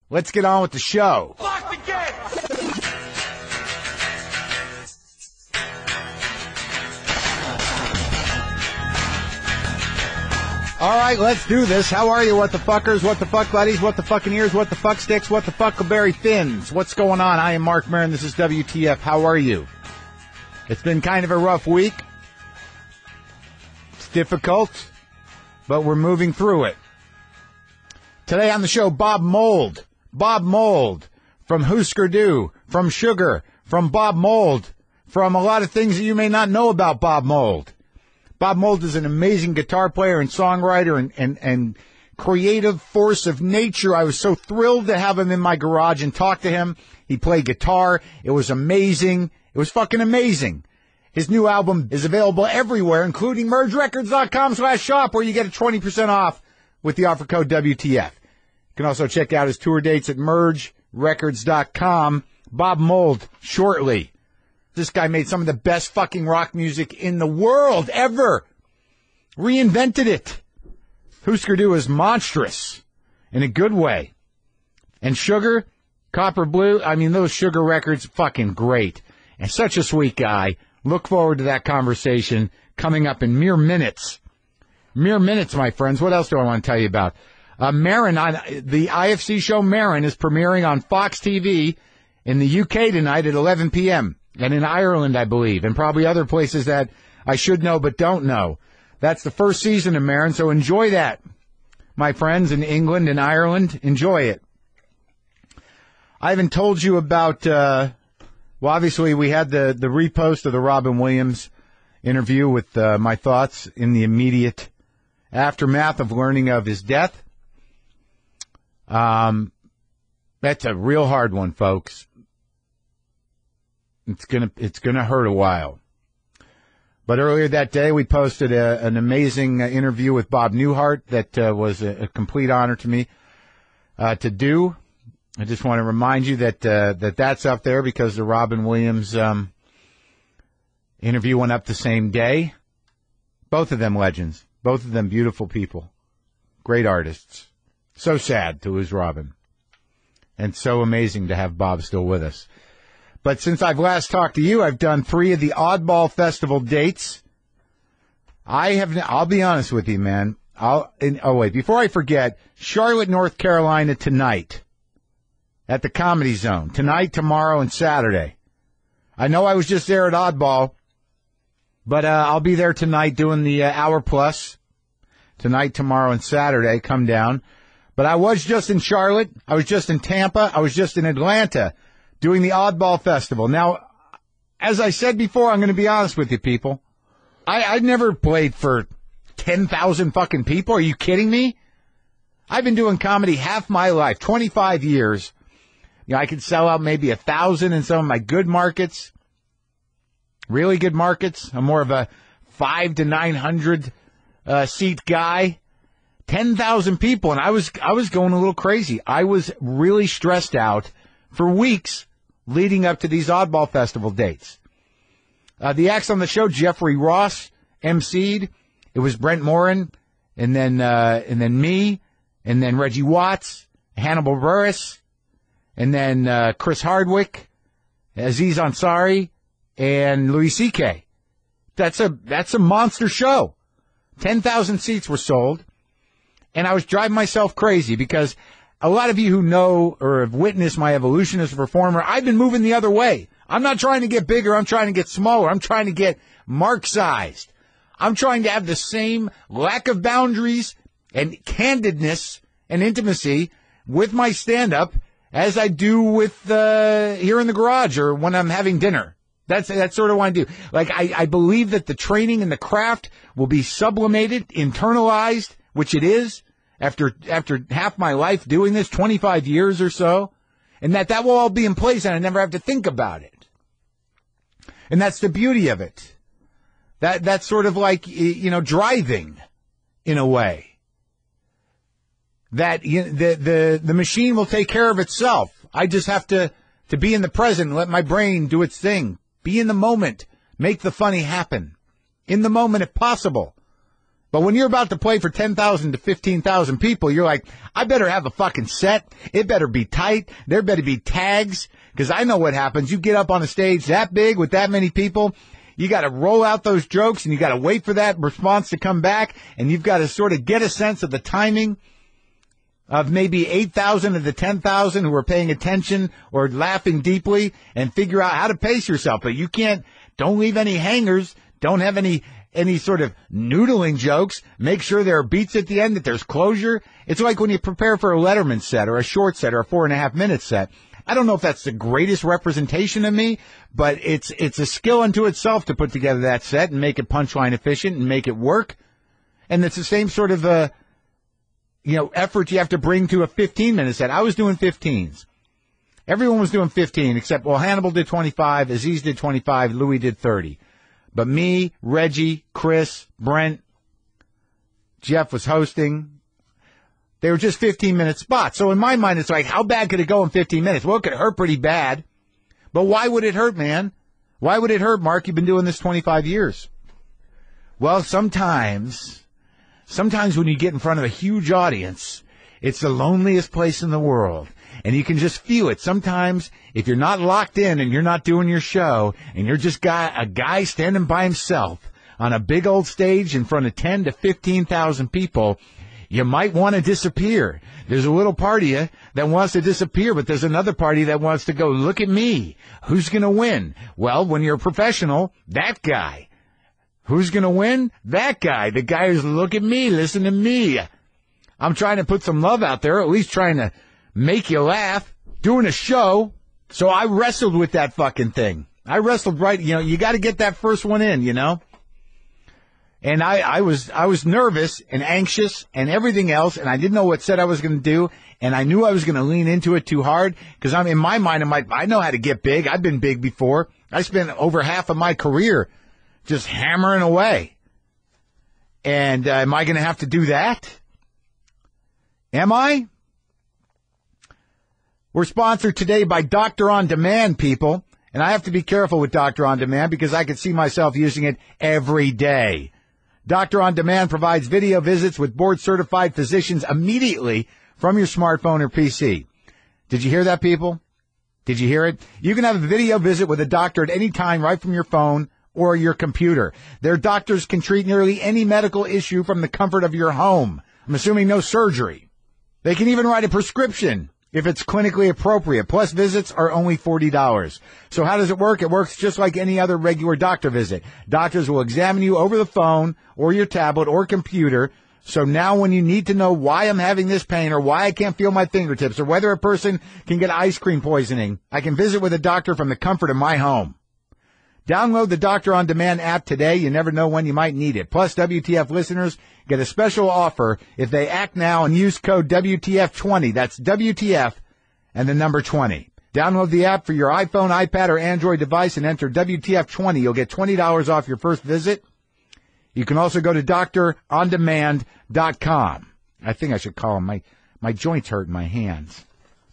Let's get on with the show. Lock the gate! All right, let's do this. How are you, what the fuckers, what the fuck buddies, what the fucking ears, what the fuck sticks, what the fuckleberry fins? What's going on? I am Marc Maron. This is WTF. How are you? It's been kind of a rough week. It's difficult, but we're moving through it. Today on the show, Bob Mould. Bob Mould from Hüsker Dü, from Sugar, from Bob Mould, from a lot of things that you may not know about Bob Mould. Bob Mould is an amazing guitar player and songwriter and creative force of nature. I was so thrilled to have him in my garage and talk to him. He played guitar. It was amazing. It was fucking amazing. His new album is available everywhere, including mergerecords.com/shop, where you get a 20% off with the offer code WTF. You can also check out his tour dates at mergerecords.com. Bob Mould, shortly. This guy made some of the best fucking rock music in the world ever. Reinvented it. Hüsker Dü is monstrous in a good way. And Sugar, Copper Blue, I mean, those Sugar records, fucking great. And such a sweet guy. Look forward to that conversation coming up in mere minutes. Mere minutes, my friends. What else do I want to tell you about? Maron, on the IFC show Maron, is premiering on Fox TV in the UK tonight at 11 p.m. And in Ireland, I believe, and probably other places that I should know but don't know. That's the first season of Maron, so enjoy that, my friends in England and Ireland. Enjoy it. I haven't told you about, well, obviously we had the repost of the Robin Williams interview with my thoughts in the immediate aftermath of learning of his death. That's a real hard one, folks. It's gonna hurt a while. But earlier that day, we posted an amazing interview with Bob Newhart that was a complete honor to me to do. I just want to remind you that that's up there because the Robin Williams interview went up the same day. Both of them legends. Both of them beautiful people. Great artists. So sad to lose Robin. And so amazing to have Bob still with us. But since I've last talked to you, I've done 3 of the Oddball Festival dates. I'll be honest with you, man. Wait, before I forget, Charlotte, North Carolina tonight at the Comedy Zone. Tonight, tomorrow, and Saturday. I know I was just there at Oddball, but I'll be there tonight doing the hour plus. Tonight, tomorrow, and Saturday. Come down. But I was just in Charlotte. I was just in Tampa. I was just in Atlanta doing the Oddball Festival. Now, as I said before, I'm going to be honest with you, people. I've never played for 10,000 fucking people. Are you kidding me? I've been doing comedy half my life, 25 years. You know, I could sell out maybe 1,000 in some of my good markets. Really good markets. I'm more of a 500 to 900 seat guy. 10,000 people, and I was going a little crazy. I was really stressed out for weeks leading up to these Oddball Festival dates. The acts on the show, Jeffrey Ross emceed. It was Brent Morin, and then me, and then Reggie Watts, Hannibal Buress, and then Chris Hardwick, Aziz Ansari, and Louis C.K. That's a monster show. 10,000 seats were sold. And I was driving myself crazy because a lot of you who know or have witnessed my evolution as a performer, I've been moving the other way. I'm not trying to get bigger. I'm trying to get smaller. I'm trying to get Mark-sized. I'm trying to have the same lack of boundaries and candidness and intimacy with my stand-up as I do with here in the garage or when I'm having dinner. That's sort of what I do. Like, I believe that the training and the craft will be sublimated, internalized, which it is. After half my life doing this, 25 years or so, and that will all be in place and I never have to think about it. And that's the beauty of it. That's sort of like, you know, driving in a way. That the machine will take care of itself. I just have to be in the present and let my brain do its thing. Be in the moment. Make the funny happen. In the moment if possible. But when you're about to play for 10,000 to 15,000 people, you're like, I better have a fucking set. It better be tight. There better be tags. Because I know what happens. You get up on a stage that big with that many people, you got to roll out those jokes and you got to wait for that response to come back. And you've got to sort of get a sense of the timing of maybe 8,000 of the 10,000 who are paying attention or laughing deeply and figure out how to pace yourself. But you don't leave any hangers. Don't have any sort of noodling jokes. Make sure there are beats at the end, that there's closure. It's like when you prepare for a Letterman set or a short set or a 4.5-minute set. I don't know if that's the greatest representation of me, but it's a skill unto itself to put together that set and make it punchline efficient and make it work. And it's the same sort of, effort you have to bring to a 15-minute set. I was doing 15s. Everyone was doing 15 except, Hannibal did 25, Aziz did 25, Louis did 30. But me, Reggie, Chris, Brent, Jeff was hosting. They were just 15-minute spots. So in my mind, it's like, how bad could it go in 15 minutes? Well, it could hurt pretty bad. But why would it hurt, man? Why would it hurt, Mark? You've been doing this 25 years. Well, sometimes when you get in front of a huge audience, it's the loneliest place in the world. And you can just feel it. Sometimes, if you're not locked in and you're not doing your show, and you're just a guy standing by himself on a big old stage in front of 10 to 15,000 people, you might want to disappear. There's a little part of you that wants to disappear, but there's another party that wants to go, look at me. Who's going to win? Well, when you're a professional, that guy. Who's going to win? That guy. The guy who's, look at me, listen to me. I'm trying to put some love out there, at least trying to make you laugh, doing a show. So I wrestled with that fucking thing. I wrestled right, you got to get that first one in, And I was nervous and anxious and everything else, and I didn't know what set I was going to do, and I knew I was going to lean into it too hard, because in my mind, I'm like, I know how to get big. I've been big before. I spent over half of my career just hammering away. And am I going to have to do that? Am I? We're sponsored today by Dr. On Demand, people, and I have to be careful with Dr. On Demand because I can see myself using it every day. Dr. On Demand provides video visits with board-certified physicians immediately from your smartphone or PC. Did you hear that, people? Did you hear it? You can have a video visit with a doctor at any time right from your phone or your computer. Their doctors can treat nearly any medical issue from the comfort of your home. I'm assuming no surgery. They can even write a prescription if it's clinically appropriate. Plus, visits are only $40. So how does it work? It works just like any other regular doctor visit. Doctors will examine you over the phone or your tablet or computer. So now when you need to know why I'm having this pain or why I can't feel my fingertips or whether a person can get ice cream poisoning, I can visit with a doctor from the comfort of my home. Download the Dr. On Demand app today. You never know when you might need it. Plus, WTF listeners get a special offer if they act now and use code WTF20. That's WTF and the number 20. Download the app for your iPhone, iPad, or Android device and enter WTF20. You'll get $20 off your first visit. You can also go to drondemand.com. I think I should call them. My joints hurt in my hands.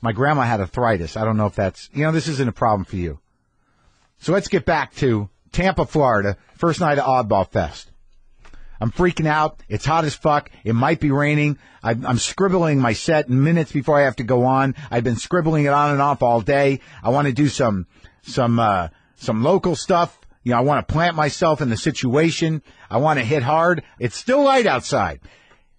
My grandma had arthritis. I don't know if that's, this isn't a problem for you. So let's get back to Tampa, Florida, first night of Oddball Fest. I'm freaking out. It's hot as fuck. It might be raining. I'm scribbling my set minutes before I have to go on. I've been scribbling it on and off all day. I want to do some local stuff. I want to plant myself in the situation. I want to hit hard. It's still light outside.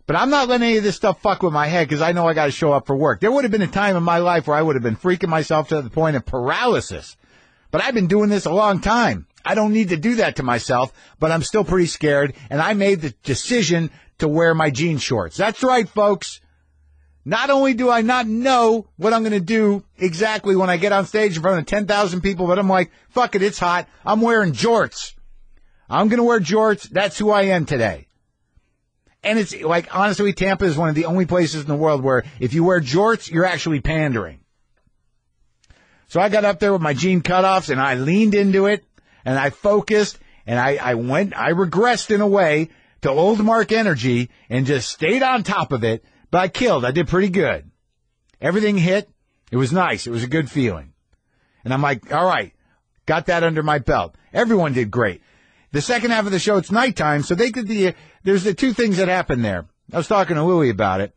But I'm not letting any of this stuff fuck with my head because I know I got to show up for work. There would have been a time in my life where I would have been freaking myself to the point of paralysis. But I've been doing this a long time. I don't need to do that to myself, but I'm still pretty scared, and I made the decision to wear my jean shorts. That's right, folks. Not only do I not know what I'm going to do exactly when I get on stage in front of 10,000 people, but I'm like, fuck it, it's hot. I'm wearing jorts. I'm going to wear jorts. That's who I am today. And it's like, honestly, Tampa is one of the only places in the world where if you wear jorts, you're actually pandering. So I got up there with my jean cutoffs and I leaned into it and I focused and I regressed in a way to old Mark energy and just stayed on top of it. But I killed. I did pretty good. Everything hit. It was nice. It was a good feeling. And I'm like, all right, got that under my belt. Everyone did great. The second half of the show, it's nighttime, so there's the two things that happen there. I was talking to Louie about it.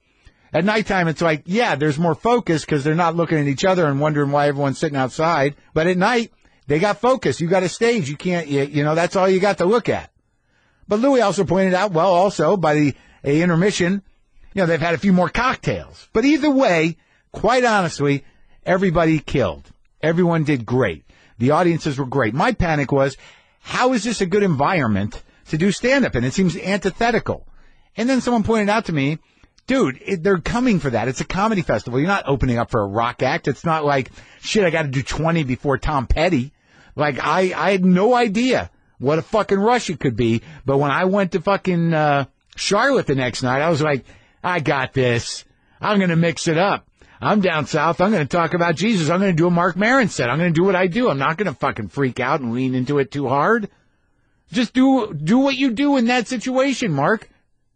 At nighttime, it's like, yeah, there's more focus because they're not looking at each other and wondering why everyone's sitting outside. But at night, they got focus. You got a stage. You can't, that's all you got to look at. But Louie also pointed out, well, also by the intermission, they've had a few more cocktails. But either way, quite honestly, everybody killed. Everyone did great. The audiences were great. My panic was, how is this a good environment to do stand-up in? It seems antithetical. And then someone pointed out to me, dude, they're coming for that. It's a comedy festival. You're not opening up for a rock act. It's not like, shit, I got to do 20 before Tom Petty. Like, I had no idea what a fucking rush it could be. But when I went to fucking Charlotte the next night, I was like, I got this. I'm going to mix it up. I'm down south. I'm going to talk about Jesus. I'm going to do a Marc Maron set. I'm going to do what I do. I'm not going to fucking freak out and lean into it too hard. Just do what you do in that situation, Mark.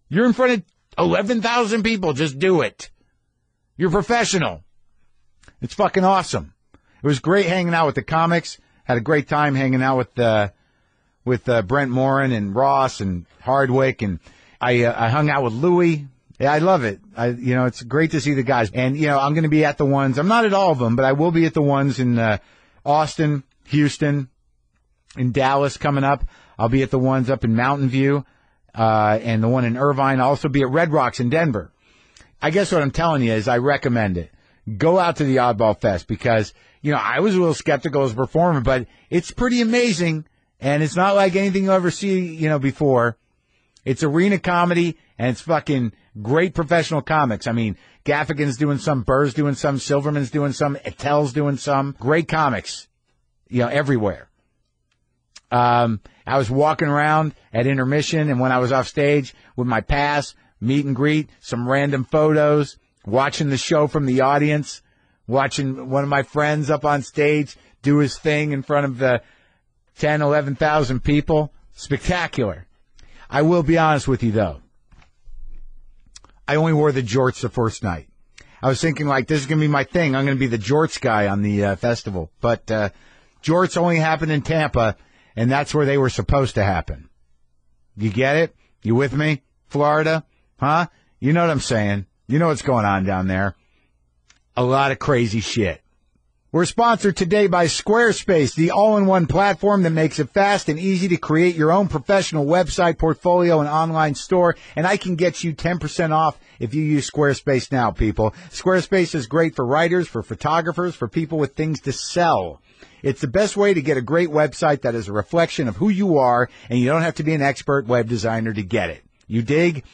You're in front of 11,000 people. Just do it. You're professional. It's fucking awesome. It was great hanging out with the comics. Had a great time hanging out with Brent Morin and Ross and Hardwick, and I hung out with Louie. Yeah, I love it. It's great to see the guys. And, I'm going to be at the ones. I'm not at all of them, but I will be at the ones in Austin, Houston, in Dallas coming up. I'll be at the ones up in Mountain View. And the one in Irvine. I'll also be at Red Rocks in Denver. I guess what I'm telling you is I recommend it. Go out to the Oddball Fest because, I was a little skeptical as a performer, but it's pretty amazing. And it's not like anything you'll ever see, before. It's arena comedy and it's fucking great professional comics. I mean, Gaffigan's doing some, Burr's doing some, Silverman's doing some, Attell's doing some. Great comics, everywhere. I was walking around at intermission, and when I was off stage with my pass, meet and greet, some random photos, watching the show from the audience, watching one of my friends up on stage do his thing in front of the 10, 11,000 people. Spectacular. I will be honest with you, though. I only wore the jorts the first night. I was thinking, this is going to be my thing. I'm going to be the jorts guy on the festival. But jorts only happened in Tampa. And that's where they were supposed to happen. You get it? You with me? Florida? Huh? You know what I'm saying. You know what's going on down there. A lot of crazy shit. We're sponsored today by Squarespace, the all-in-one platform that makes it fast and easy to create your own professional website, portfolio, and online store. And I can get you 10% off if you use Squarespace now, people. Squarespace is great for writers, for photographers, for people with things to sell. It's the best way to get a great website that is a reflection of who you are, and you don't have to be an expert web designer to get it. You dig?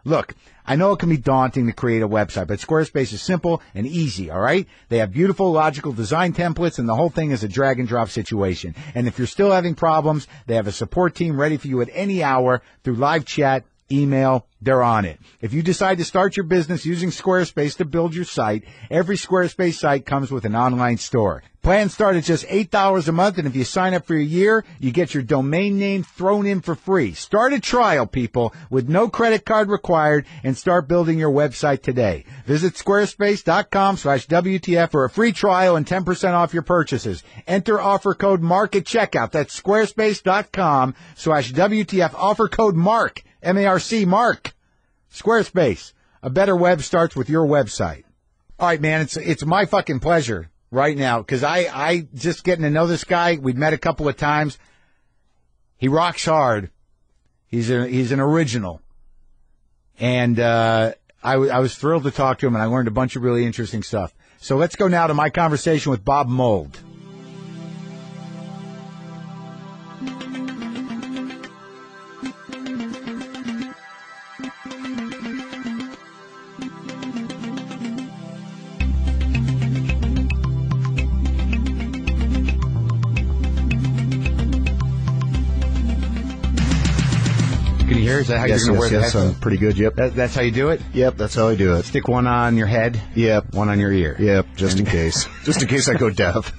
Look, I know it can be daunting to create a website, but Squarespace is simple and easy, all right? They have beautiful, logical design templates, and the whole thing is a drag-and-drop situation. And if you're still having problems, they have a support team ready for you at any hour through live chat, email. They're on it. If you decide to start your business using Squarespace to build your site, every Squarespace site comes with an online store. Plans start at just $8 a month, and if you sign up for a year, you get your domain name thrown in for free. Start a trial, people, with no credit card required, and start building your website today. Visit squarespace.com/WTF for a free trial and 10% off your purchases. Enter offer code MARK at checkout. That's squarespace.com/WTF. Offer code MARK, M-A-R-C, Mark. Squarespace. A better web starts with your website. All right, man, it's my fucking pleasure right now, because I just getting to know this guy. We've met a couple of times. He rocks hard. He's an original. And I was thrilled to talk to him, and I learned a bunch of really interesting stuff. So let's go now to my conversation with Bob Mould. Is that how you're going to wear the headphones? Pretty good, yep. That's how you do it? Yep, that's how I do it. Stick one on your head? Yep. One on your ear? Yep, just in case. Just in case I go deaf.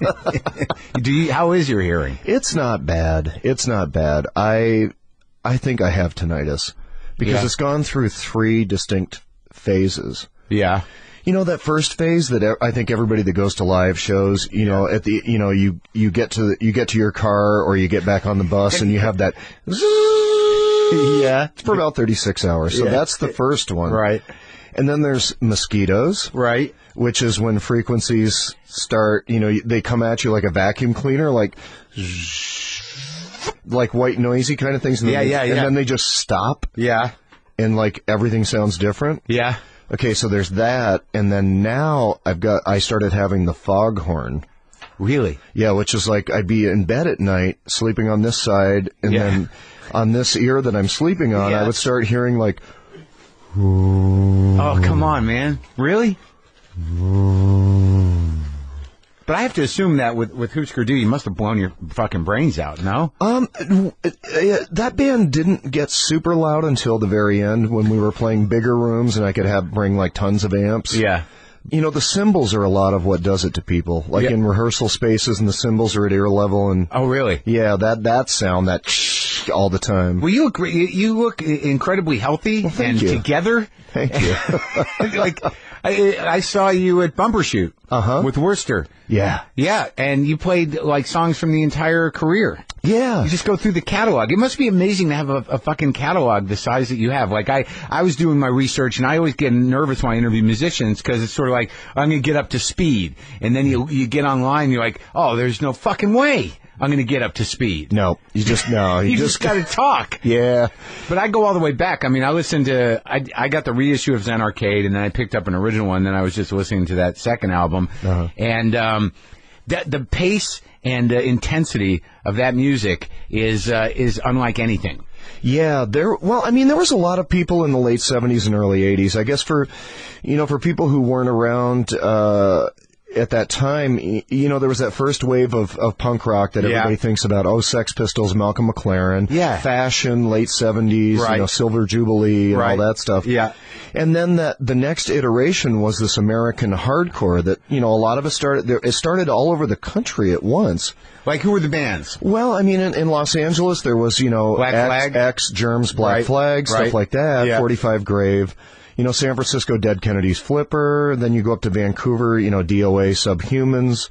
How is your hearing? It's not bad. It's not bad. I think I have tinnitus because it's gone through 3 distinct phases. Yeah. You know, that first phase that I think everybody that goes to live shows, you know, at the, you know, you get to your car or you get back on the bus and you have that. Yeah. It's for about 36 hours. So that's the first one. Right. And then there's mosquitoes. Right. Which is when frequencies start, you know, they come at you like a vacuum cleaner, like white noisy kind of things. And and then they just stop. Yeah. And like everything sounds different. Yeah. Okay, so there's that, and then now I started having the foghorn. Really? Yeah, which is like I'd be in bed at night, sleeping on this side, and then on this ear that I'm sleeping on, I would start hearing like... Oh, come on, man. Really? But I have to assume that with Hüsker Dü, you must have blown your fucking brains out, no? That band didn't get super loud until the very end when we were playing bigger rooms and I could bring like tons of amps. Yeah. You know, the cymbals are a lot of what does it to people. Like in rehearsal spaces and the cymbals are at ear level and... Oh, really? Yeah, that sound, that all the time. Well, you look incredibly healthy and together. Thank you. Like, I saw you at Bumbershoot with Worcester. Yeah. Yeah, and you played, like, songs from the entire career. Yeah. You just go through the catalog. It must be amazing to have a fucking catalog the size that you have. Like, I was doing my research, and I always get nervous when I interview musicians, because it's sort of like, I'm going to get up to speed. And then you get online, you're like, oh, there's no fucking way I'm going to get up to speed. No. You just got to talk. Yeah. But I go all the way back. I mean, I got the reissue of Zen Arcade, and then I picked up an original one, and then I was just listening to that second album. And the pace and intensity of that music is unlike anything. Yeah, there was a lot of people in the late 70s and early 80s. I guess for people who weren't around at that time, you know, there was that first wave of punk rock that everybody thinks about. Oh, Sex Pistols, Malcolm McLaren, Fashion, late 70s, you know, Silver Jubilee and all that stuff. Yeah. And then the next iteration was this American hardcore that, you know, a lot of it started all over the country at once. Like, who were the bands? Well, I mean, in Los Angeles, there was, you know, X, Germs, Black Flag, stuff like that, 45 Grave. You know, San Francisco, Dead Kennedys Flipper. Then you go up to Vancouver, you know, DOA, Subhumans.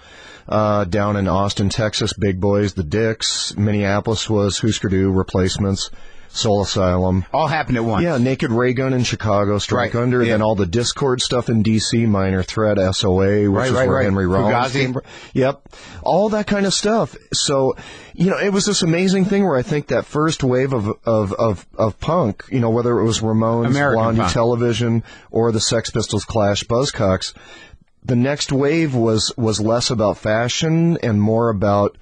Down in Austin, Texas, Big Boys, The Dicks. Minneapolis was Hüsker Dü, Replacements, Soul Asylum. All happened at once. Yeah, Naked Ray Gun in Chicago, Strike Under. Then all the Discord stuff in D.C., Minor Threat, SOA, which is where Henry Rollins came from. Yep. All that kind of stuff. So, you know, it was this amazing thing where I think that first wave of punk, you know, whether it was Ramones, American Blondie punk. Television, or the Sex Pistols, Clash, Buzzcocks, the next wave was less about fashion and more about,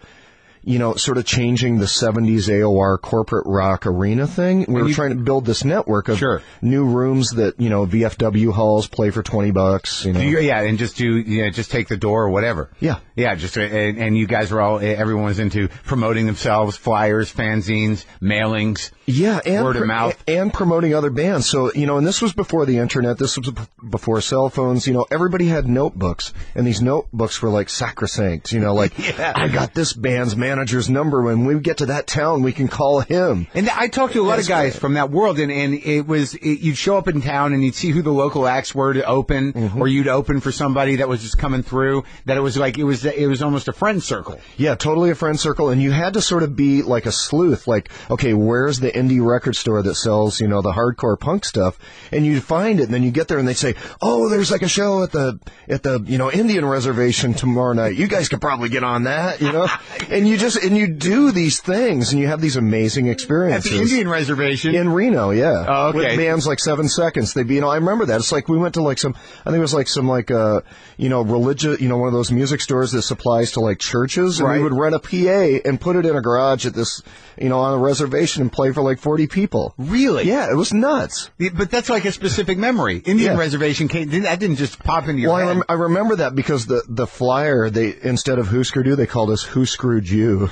you know, sort of changing the 70s AOR corporate rock arena thing. We were trying to build this network of new rooms that, you know, VFW halls play for $20, you know. And just take the door or whatever. Yeah. Yeah, and you guys were everyone was into promoting themselves, flyers, fanzines, mailings. Yeah, and word of mouth. And promoting other bands. So, you know, and this was before the internet, this was before cell phones, you know, everybody had notebooks, and these notebooks were like sacrosanct, you know, like, I got this band's manager's number. When we get to that town, we can call him. And I talked to a lot of guys from that world, and you'd show up in town and you'd see who the local acts were to open, or you'd open for somebody that was just coming through, that it was like, it was almost a friend circle. Yeah, totally a friend circle, and you had to sort of be like a sleuth, like, okay, where's the indie record store that sells, you know, the hardcore punk stuff? And you'd find it, and then you get there and they say, oh, there's like a show at the, you know, Indian reservation tomorrow night. You guys could probably get on that, you know? And you do these things, and you have these amazing experiences. At the Indian reservation? In Reno, yeah. Oh, okay. With bands like 7 Seconds. They'd be, you know, I remember that. It's like we went to like I think it was like some like, you know, religious, you know, one of those music stores that supplies to like churches. And we would rent a PA and put it in a garage at this, you know, on a reservation and play for like 40 people. Really? Yeah, it was nuts. But that's like a specific memory. Indian reservation that didn't just pop into your head. I remember that because the flyer, instead of Hüsker Dü, they called us Hüsker Dü.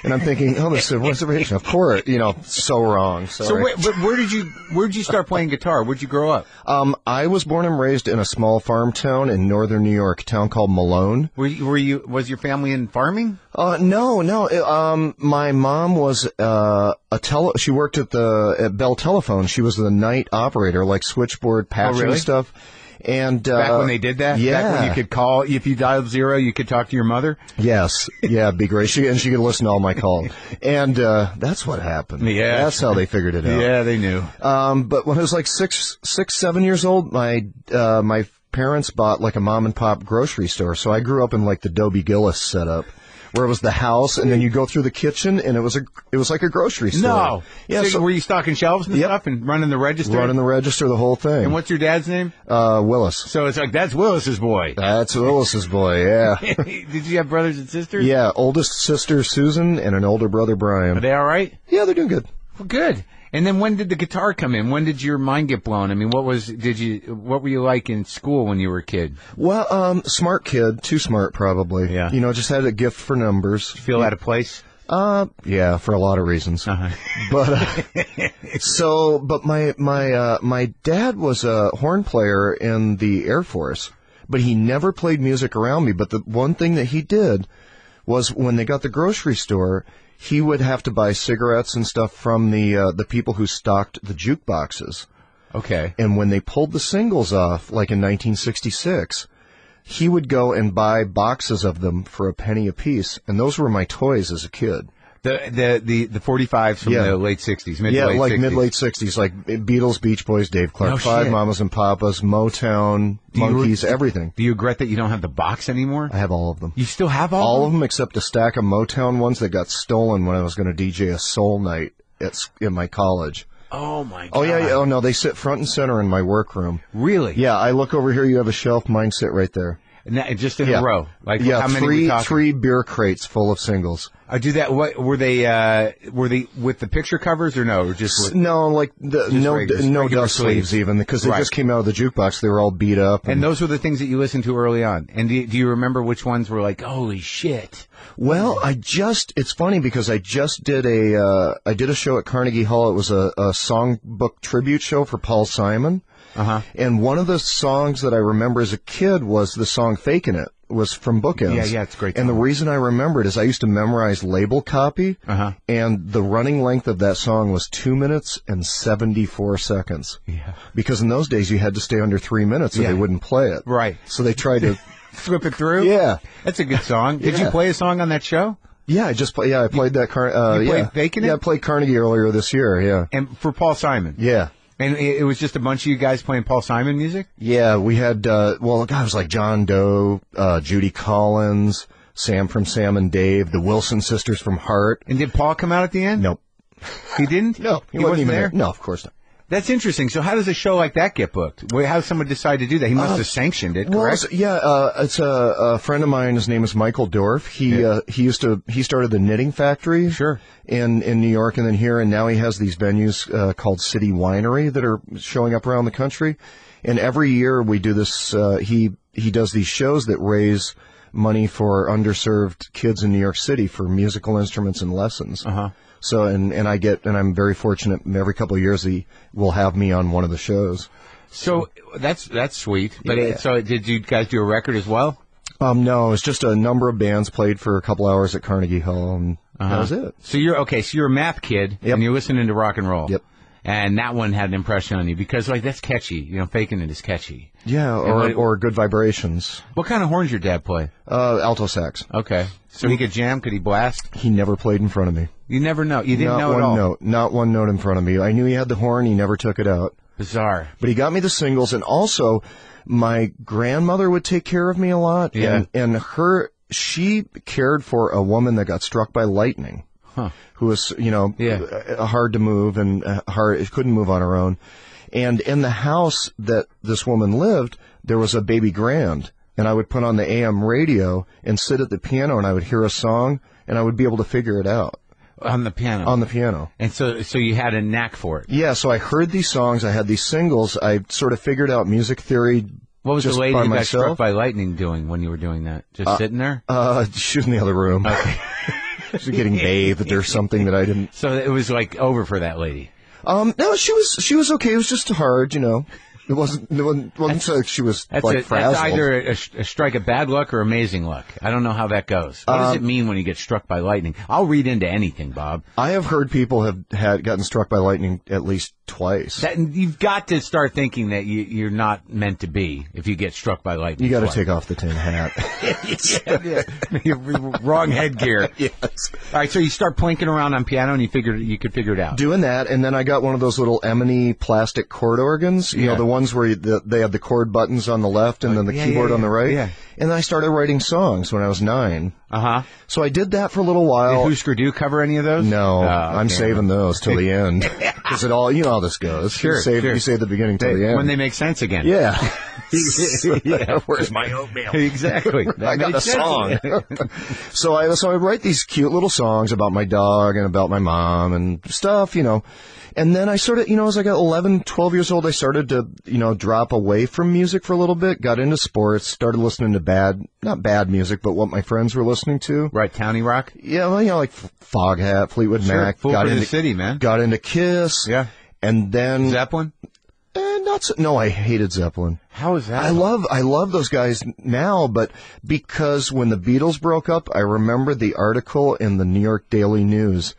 And I'm thinking, oh, this is a reservation. Of course, you know, so wrong. Sorry. So, but where did you start playing guitar? Where'd you grow up? I was born and raised in a small farm town in northern New York, a town called Malone. Was your family in farming? No. My mom was she worked at Bell Telephone. She was the night operator, like switchboard patching stuff. And back when they did that? Yeah. Back when you could call, if you dialed 0, you could talk to your mother? Yes. Yeah, it'd be great. She could listen to all my calls. And that's what happened. Yeah. That's how they figured it out. Yeah, they knew. But when I was like 7 years old, my parents bought like a mom and pop grocery store. So I grew up in like the Dobie Gillis setup, where it was the house, and then you go through the kitchen, and it was like a grocery store. No. Yeah. So were you stocking shelves and stuff and running the register? Running the register, the whole thing. And what's your dad's name? Willis. So it's like, that's Willis's boy. That's Willis's boy, yeah. Did you have brothers and sisters? Yeah, oldest sister Susan and an older brother Brian. Are they all right? Yeah, they're doing good. Well, good. And then when did the guitar come in? When did your mind get blown? I mean, what were you like in school when you were a kid? Well, smart kid, too smart probably. Yeah. You know, just had a gift for numbers. Feel out of place? Yeah, for a lot of reasons. Uh-huh. But my dad was a horn player in the Air Force, but he never played music around me. But the one thing that he did was when they got the grocery store, he would have to buy cigarettes and stuff from the people who stocked the jukeboxes. Okay. And when they pulled the singles off, like in 1966, he would go and buy boxes of them for a penny apiece, and those were my toys as a kid. The 45s from the late 60s, mid-late 60s, like Beatles, Beach Boys, Dave Clark 5, Mamas and Papas, Motown, Monkees, everything. Do you regret that you don't have the box anymore? I have all of them. You still have all of them? Except a stack of Motown ones that got stolen when I was going to DJ a soul night in my college. Oh, my God. Oh, yeah. Oh, no, they sit front and center in my workroom. Really? Yeah, I look over here, you have a shelf, mine sit right there. Just in a row? Like, how many were we talking? 3 beer crates full of singles. I do that. What were they with the picture covers or no? Or just with, no, like no dust sleeves even, because they just came out of the jukebox. They were all beat up. And those were the things that you listened to early on. And do you remember which ones were like, holy shit? Well, it's funny because I just did a show at Carnegie Hall. It was a songbook tribute show for Paul Simon. Uh-huh. And one of the songs that I remember as a kid was the song Fakin' It, was from Bookends. Yeah, it's a great song. And the reason I remember it is I used to memorize label copy, and the running length of that song was 2 minutes and 74 seconds. Yeah. Because in those days you had to stay under 3 minutes or they wouldn't play it. Right. So they tried to flip it through? Yeah. That's a good song. Did you play a song on that show? Yeah, I played that. You played Fakin' It? Yeah, I played Carnegie earlier this year, yeah. And for Paul Simon? Yeah. And it was just a bunch of you guys playing Paul Simon music? Yeah, we had, it was like John Doe, Judy Collins, Sam from Sam and Dave, the Wilson sisters from Heart. And did Paul come out at the end? Nope. He didn't? No, he wasn't even there? No, of course not. That's interesting. So how does a show like that get booked? How does someone decide to do that? He must have sanctioned it, correct? It's a friend of mine. His name is Michael Dorff. He started the Knitting Factory. Sure. In New York and then here, and now he has these venues called City Winery that are showing up around the country. And every year we do this. He does these shows that raise money for underserved kids in New York City for musical instruments and lessons. Uh-huh. So, and I'm very fortunate. Every couple of years he will have me on one of the shows. So that's sweet. But so did you guys do a record as well? No, it's just a number of bands played for a couple hours at Carnegie Hall, and that was it. So you're a math kid, and you're listening to rock and roll. Yep. And that one had an impression on you because that's catchy. Faking It is catchy. Yeah, or Good Vibrations. What kind of horns your dad play? Alto sax. Okay. So he could jam? Could he blast? He never played in front of me. You never know. You didn't know at all? Not one note in front of me. I knew he had the horn. He never took it out. Bizarre. But he got me the singles, and also my grandmother would take care of me a lot. Yeah. And she cared for a woman that got struck by lightning. Huh. Who was, hard to move and couldn't move on her own. And in the house that this woman lived, there was a baby grand. And I would put on the AM radio and sit at the piano, and I would hear a song, and I would be able to figure it out. On the piano? On the piano. And so you had a knack for it? Yeah, so I heard these songs, I had these singles, I sort of figured out music theory. What was the lady who got struck myself. by lightning doing when you were doing that? Just sitting there? She was in the other room. Okay. She was getting bathed or something that I didn't. So it was like over for that lady. No, she was okay. It was just hard, It wasn't like she was frazzled. That's either a strike of bad luck or amazing luck. I don't know how that goes. What does it mean when you get struck by lightning? I'll read into anything, Bob. I have heard people have gotten struck by lightning at least twice. You've got to start thinking that you're not meant to be if you get struck by lightning. You got to take off the tin hat. Wrong headgear. Yes. All right, so you start plinking around on piano, and you could figure it out. Doing that, and then I got one of those little Emily plastic chord organs. You know, the ones where they have the chord buttons on the left and then the keyboard on the right. Yeah. And then I started writing songs when I was 9. Uh-huh. So I did that for a little while. Did Hüsker Dü cover any of those? No, I'm saving those till the end. Because you know how this goes. Sure, You save the beginning till the end. When they make sense again. Yeah. Where's my oatmeal? Exactly. I got a song. So I write these cute little songs about my dog and about my mom and stuff, you know. And then I sort of, as I got 11, 12 years old, I started to, drop away from music for a little bit, got into sports, started listening to not bad music, but what my friends were listening to. Right, towny rock? Yeah, well, like Foghat, Fleetwood Mac. Got into the city, man. Got into Kiss. Yeah. And then... Zeppelin? No, I hated Zeppelin. How is that? I love those guys now, but because when the Beatles broke up, I remember the article in the New York Daily News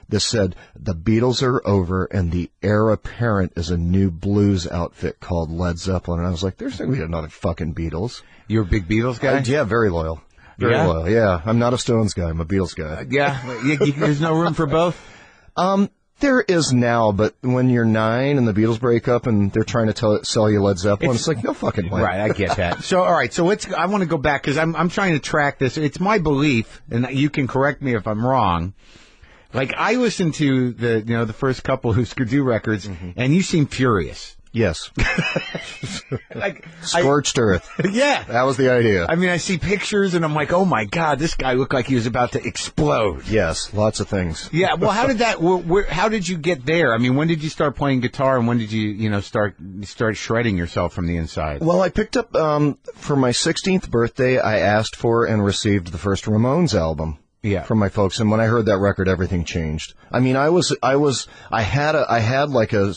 that said, the Beatles are over and the heir apparent is a new blues outfit called Led Zeppelin. And I was like, there's going to be another fucking Beatles. You're a big Beatles guy? Yeah, very loyal. Very loyal, yeah. I'm not a Stones guy. I'm a Beatles guy. There's no room for both? There is now, but when you're 9 and the Beatles break up and they're trying to sell you Led Zeppelin, it's like, no fucking way. Right, I get that. So, all right, so I want to go back because I'm trying to track this. It's my belief, and you can correct me if I'm wrong. Like, I listened to the first couple Hüsker Dü records, and you seem furious. Yes. Like Scorched earth. Yeah. That was the idea. I mean, I see pictures, and I'm like, oh, my God, this guy looked like he was about to explode. Yes, lots of things. Yeah, well, how did that, how did you get there? I mean, when did you start playing guitar, and when did you, start shredding yourself from the inside? Well, I picked up, for my 16th birthday, I asked for and received the first Ramones album. Yeah. From my folks, and when I heard that record, everything changed. I mean, I had like a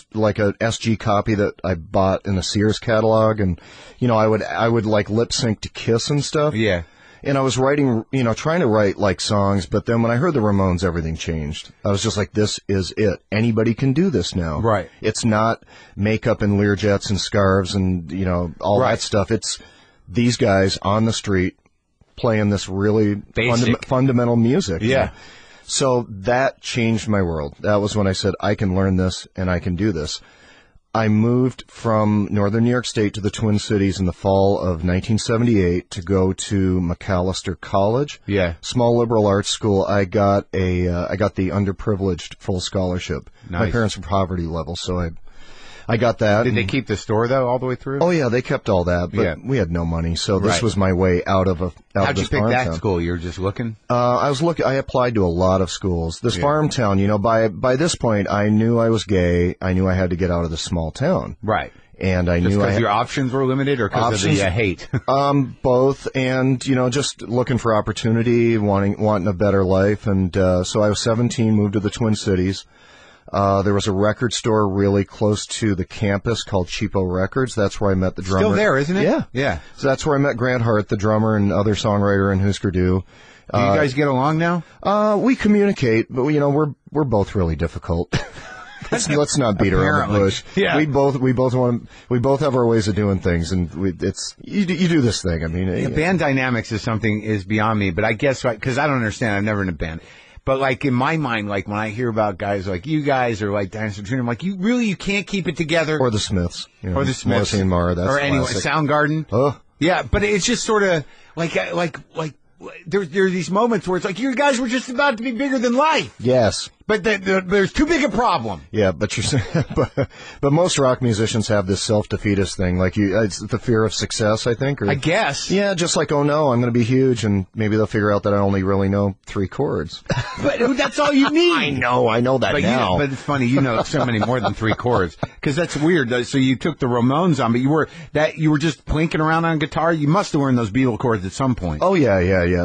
SG copy that I bought in a Sears catalog, and I would like lip sync to Kiss and stuff. Yeah. And I was writing, trying to write like songs, but then when I heard the Ramones, everything changed. I was just like, this is it. Anybody can do this now. Right. It's not makeup and Learjets and scarves and all that stuff. It's these guys on the street playing this really fundamental music. Yeah. So that changed my world. That was when I said, I can learn this and I can do this. I moved from northern New York State to the Twin Cities in the fall of 1978 to go to Macalester College. Yeah. Small liberal arts school. I got the underprivileged full scholarship. Nice. My parents were poverty level, so I got that. Did they keep the store, though, all the way through? Oh, yeah, they kept all that, but we had no money, so this was my way out of How'd you pick farm that town. School? You were just looking? I applied to a lot of schools. This farm town, by this point, I knew I was gay. I knew I had to get out of this small town. Right. And I knew because your options were limited or because of the hate? Both, and, just looking for opportunity, wanting a better life, and so I was 17, moved to the Twin Cities. There was a record store really close to the campus called Cheapo Records. That's where I met the drummer. Still there, isn't it? Yeah. Yeah. So that's where I met Grant Hart, the drummer and other songwriter in Hüsker Dü. Do you guys get along now? We communicate, but we're both really difficult. Let's not beat around the bush. Yeah. We both have our ways of doing things, and you do this thing. I mean, band dynamics is beyond me, but I guess because I don't understand. I'm never in a band. But, like, in my mind, like, when I hear about guys like you guys or, like, Dinosaur Jr., I'm like, you can't keep it together. Or the Smiths. Or the Smiths. Morrissey and Marr, that's or anyway, Soundgarden. Oh. Yeah, but it's just sort of, like there are these moments where it's like, you guys were just about to be bigger than life. Yes. But there's too big a problem. Yeah, but but most rock musicians have this self-defeatist thing. Like it's the fear of success, I think. Or, I guess. Yeah, just like, oh no, I'm going to be huge, and maybe they'll figure out that I only really know 3 chords. But that's all you need. I know that now. But it's funny, so many more than 3 chords, because that's weird. So you took the Ramones on, but you were just plinking around on guitar. You must have learned those Beatle chords at some point. Oh yeah.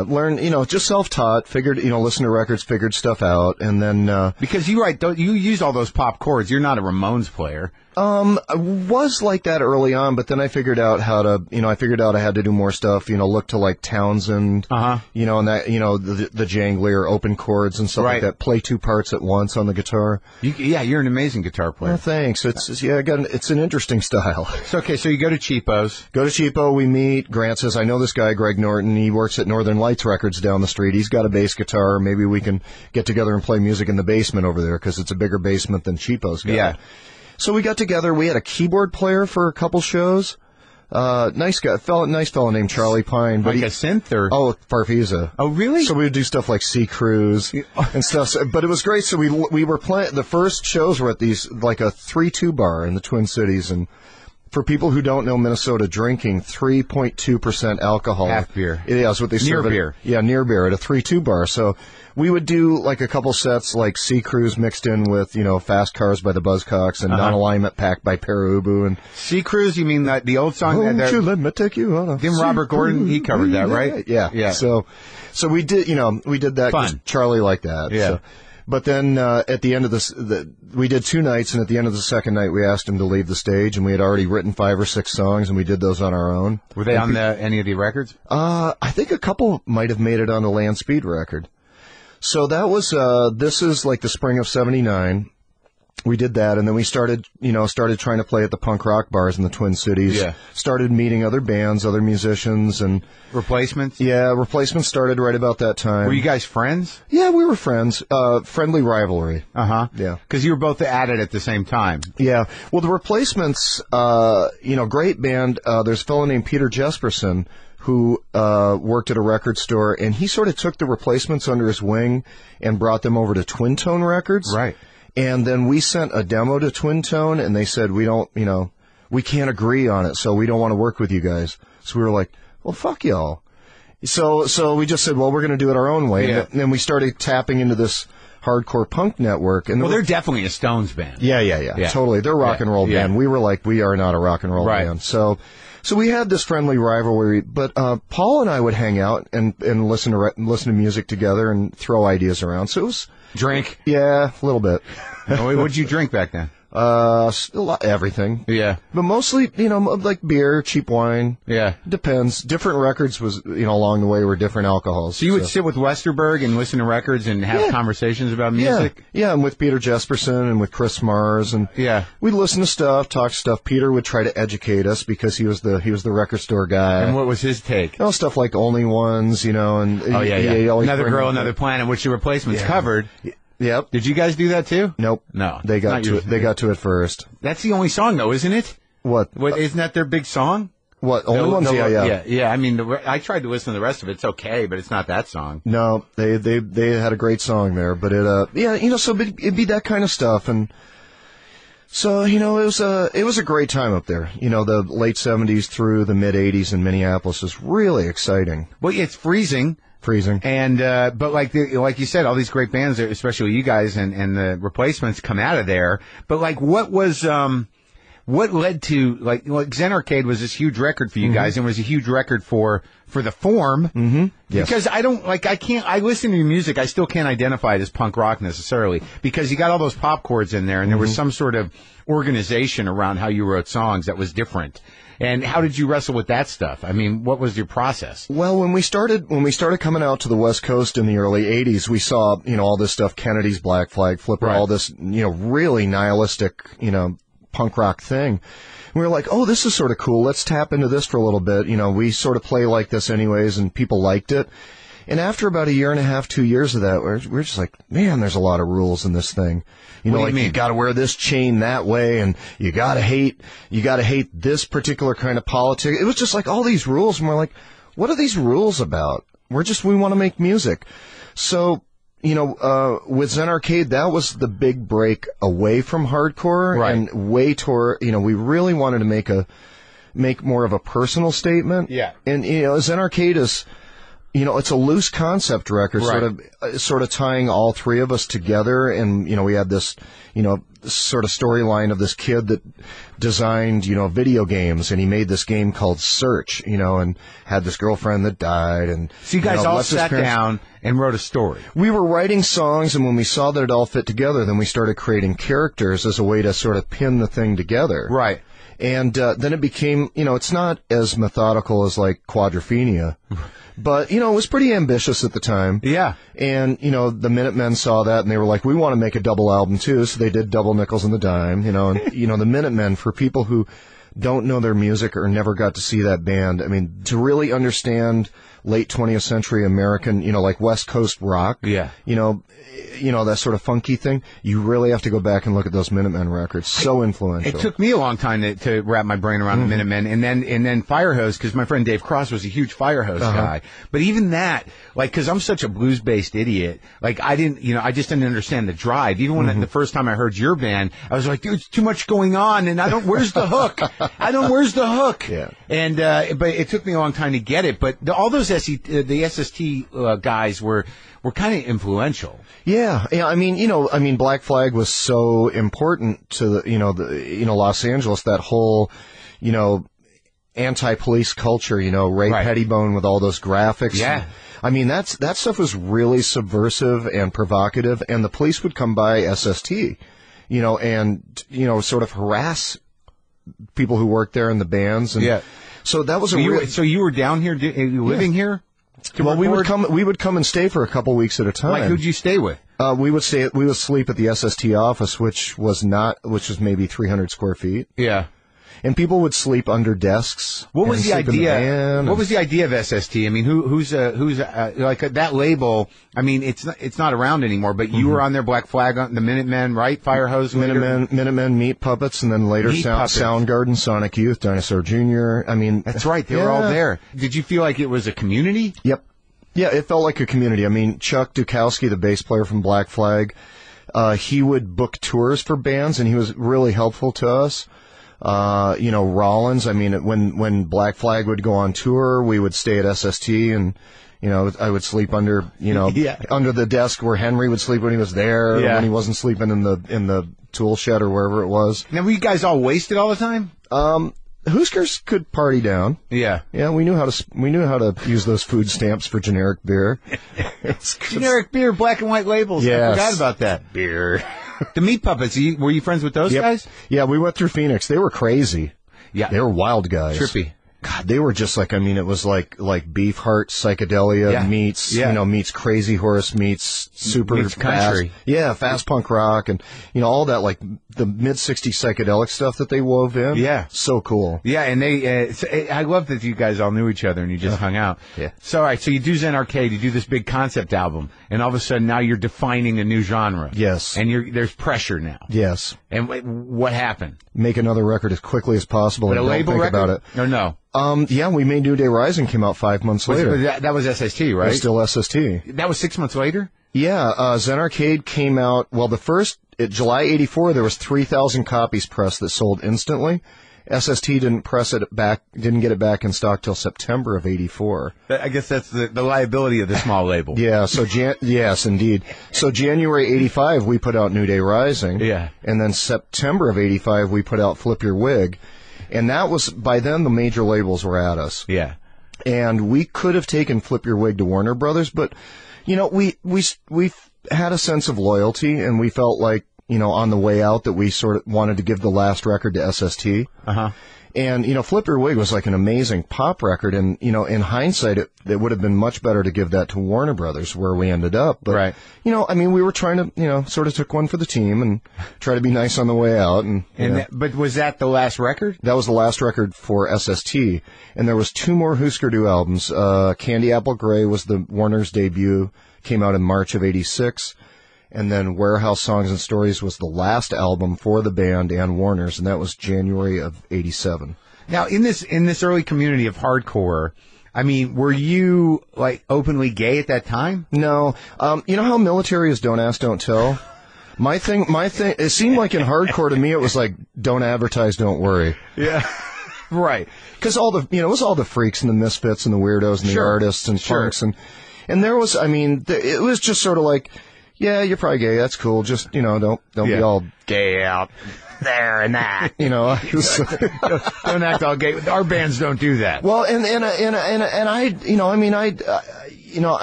Learn, just self-taught. Figured, listen to records, figured stuff out, and then. because you use all those pop chords. You're not a Ramones player. I was like that early on, but then I figured out I had to do more stuff, look to like Townsend, and that, the janglier open chords and stuff like that. Play two parts at once on the guitar. You're an amazing guitar player. Oh, thanks. It's an interesting style. So you go to Cheapo's. Go to Cheapo, we meet. Grant says, I know this guy, Greg Norton. He works at Northern Lights Records down the street. He's got a bass guitar. Maybe we can get together and play music in the basement over there, because it's a bigger basement than Cheapo's got. Yeah. So we got together. We had a keyboard player for a couple shows. Nice fellow named Charlie Pine. But like a synth or? Oh, Farfisa. Oh, really? So we would do stuff like Sea Cruise and stuff. But it was great. So we were playing, the first shows were at these, like a 3-2 bar in the Twin Cities. And for people who don't know Minnesota, drinking 3.2% alcohol. Half beer. Yeah, that's what they serve. Near beer. Yeah, near beer at a 3-2 bar. So we would do like a couple sets like Sea Cruise mixed in with, Fast Cars by the Buzzcocks and Non-Alignment Pack by Perubu. And Sea Cruise, you mean the old song? Won't you let me take you on a Didn't Robert Gordon, he covered that, right? Yeah. So we did, we did that. Fun. Charlie liked that. Yeah. So. But then at the end of we did 2 nights, and at the end of the second night, we asked him to leave the stage, and we had already written 5 or 6 songs, and we did those on our own. Were they on any of the records? I think a couple might have made it on the Land Speed record. So that was this is like the spring of '79. We did that, and then we started trying to play at the punk rock bars in the Twin Cities. Yeah. Started meeting other bands, other musicians, and Replacements? Yeah, Replacements started right about that time. Were you guys friends? Yeah, we were friends. Friendly rivalry. Uh-huh. Yeah. Because you were both at it at the same time. Yeah. Well, the Replacements, great band. There's a fellow named Peter Jesperson who worked at a record store, and he sort of took the Replacements under his wing and brought them over to Twin Tone Records. Right. And then we sent a demo to Twin Tone, and they said, we can't agree on it, so we don't want to work with you guys. So we were like, well, fuck y'all. So we just said, well, we're going to do it our own way. Yeah. And then we started tapping into this hardcore punk network. And they're definitely a Stones band. Yeah. Totally. They're a rock and roll band. We were like, we are not a rock and roll band. So we had this friendly rivalry, but Paul and I would hang out and listen to music together and throw ideas around. So it was... Drink? Yeah, a little bit. What'd you drink back then? Everything. Yeah. But mostly, like beer, cheap wine. Yeah. Depends. Different records was, along the way were different alcohols. So you would sit with Westerberg and listen to records and have conversations about music? Yeah, and with Peter Jesperson and with Chris Mars, and we'd listen to stuff, talk stuff. Peter would try to educate us because he was the record store guy. And what was his take? Stuff like Only Ones, and Another Girl, Another Planet, which the Replacements covered. Yep. Did you guys do that too? Nope. No. They got to it first. That's the only song though, isn't it? What? Isn't that their big song? What? Only Ones? Yeah. I mean, I tried to listen to the rest of it. It's okay, but it's not that song. No, they had a great song there, but so it'd be that kind of stuff, and so it was a great time up there. The late '70s through the mid '80s in Minneapolis was really exciting. Well, it's freezing. And, but like you said, all these great bands, especially you guys and the Replacements come out of there. But like, what led to, Zen Arcade was this huge record for you guys and was a huge record for the Form. Mm-hmm. Yes. Because I listen to your music, I still can't identify it as punk rock necessarily because you got all those pop chords in there and there was some sort of organization around how you wrote songs that was different. And how did you wrestle with that stuff? I mean, what was your process? Well, when we started coming out to the West Coast in the early '80s, we saw, all this stuff, Kennedy's Black Flag, Flipper, all this, really nihilistic, punk rock thing. And we were like, oh, this is sort of cool. Let's tap into this for a little bit. We sort of play like this anyways, and people liked it. And after about a year and a half, 2 years of that, we're just like, man, there's a lot of rules in this thing. You got to wear this chain that way, and you got to hate this particular kind of politics. It was just like all these rules, and we're like, what are these rules about? We want to make music. So, with Zen Arcade, that was the big break away from hardcore and way toward, we really wanted to make more of a personal statement. Yeah. And, Zen Arcade is, it's a loose concept record, sort of tying all three of us together. And, we had this, sort of storyline of this kid that designed, video games, and he made this game called Search, and had this girlfriend that died. And so you guys all sat down and wrote a story. We were writing songs, and when we saw that it all fit together, then we started creating characters as a way to sort of pin the thing together. Right. And then it became, it's not as methodical as like Quadrophenia. But, it was pretty ambitious at the time. Yeah. And, the Minutemen saw that, and they were like, we want to make a double album, too. So they did Double Nickels and the Dime, and, the Minutemen, for people who don't know their music or never got to see that band, I mean, to really understand late 20th century American, like West Coast rock, that sort of funky thing, you really have to go back and look at those Minutemen records. So influential. It took me a long time to wrap my brain around the Minutemen, and then Firehose, because my friend Dave Cross was a huge Firehose guy. But even that, because I'm such a blues-based idiot, I just didn't understand the drive. Even when the first time I heard your band, I was like, dude, it's too much going on, and where's the hook? Where's the hook? Yeah. And, but it took me a long time to get it. But all those the SST guys were kind of influential. Yeah. I mean, Black Flag was so important to the, Los Angeles, that whole, anti-police culture, Ray Pettibone with all those graphics. Yeah. That stuff was really subversive and provocative, and the police would come by SST, and, sort of harass people who worked there in the bands. And so that was so you were down here, living here? Well, we would come and stay for a couple weeks at a time. Like, who'd you stay with? We would sleep at the SST office, which was maybe 300 square feet. Yeah. And people would sleep under desks. What was the idea? What was the idea of SST? I mean, who's like that label? I mean, it's not around anymore. But you were on their Black Flag, the Minutemen, right? Firehose, Minutemen, Meat Puppets, and then later Soundgarden, Sonic Youth, Dinosaur Jr. I mean, that's right. They were all there. Did you feel like it was a community? Yep. Yeah, it felt like a community. I mean, Chuck Dukowski, the bass player from Black Flag, he would book tours for bands, and he was really helpful to us. Rollins, I mean, when Black Flag would go on tour, we would stay at SST, and, I would sleep under, under the desk where Henry would sleep when he was there, or when he wasn't sleeping in the tool shed or wherever it was. Now, were you guys all wasted all the time? Hüskers could party down. Yeah. Yeah, we knew how to use those food stamps for generic beer. Generic beer, black and white labels. Yes. I forgot about that. Beer. The Meat Puppets, were you friends with those guys? Yeah, we went through Phoenix. They were crazy. Yeah. They were wild guys. Trippy. God, they were just like, it was like Beefheart psychedelia meets, meets Crazy Horse meets super meets country. Fast punk rock, and, all that, like, the mid-60s psychedelic stuff that they wove in. Yeah. So cool. Yeah, and I love that you guys all knew each other and you just hung out. Yeah. So, all right, so you do Zen Arcade, you do this big concept album, and all of a sudden now you're defining a new genre. Yes. And there's pressure now. Yes. And what happened? Make another record as quickly as possible. But and a label don't think record? about it. Or no? We made New Day Rising, came out 5 months later. That was SST, right? It was still SST. That was 6 months later? Yeah, Zen Arcade came out, July 84, there was 3,000 copies pressed that sold instantly. SST didn't get it back in stock till September of 84. I guess that's the liability of the small label. Yeah, so yes, indeed. So January 85, we put out New Day Rising. Yeah. And then September of 85, we put out Flip Your Wig. And that was, by then, the major labels were at us. Yeah. And we could have taken Flip Your Wig to Warner Brothers, but, we had a sense of loyalty, and we felt like, on the way out that we sort of wanted to give the last record to SST. Uh-huh. And, Flip Your Wig was like an amazing pop record, and, in hindsight, it would have been much better to give that to Warner Brothers, where we ended up. But, right. we were trying to, sort of took one for the team and try to be nice on the way out. But was that the last record? That was the last record for SST. And there was 2 more Hüsker Dü albums. Candy Apple Grey was the Warner's debut, came out in March of 86. And then Warehouse Songs and Stories was the last album for the band and Warner's, and that was January of 87. Now, in this early community of hardcore, were you, like, openly gay at that time? No. You know how military is don't ask, don't tell? My thing, it seemed like in hardcore to me it was like, don't advertise, don't worry. Yeah. Right. Because it was all the freaks and the misfits and the weirdos and the artists and punks and there was, it was just sort of like, yeah, you're probably gay. That's cool. Just, don't be all gay out there and that, Don't act all gay. Our bands don't do that. Well, and I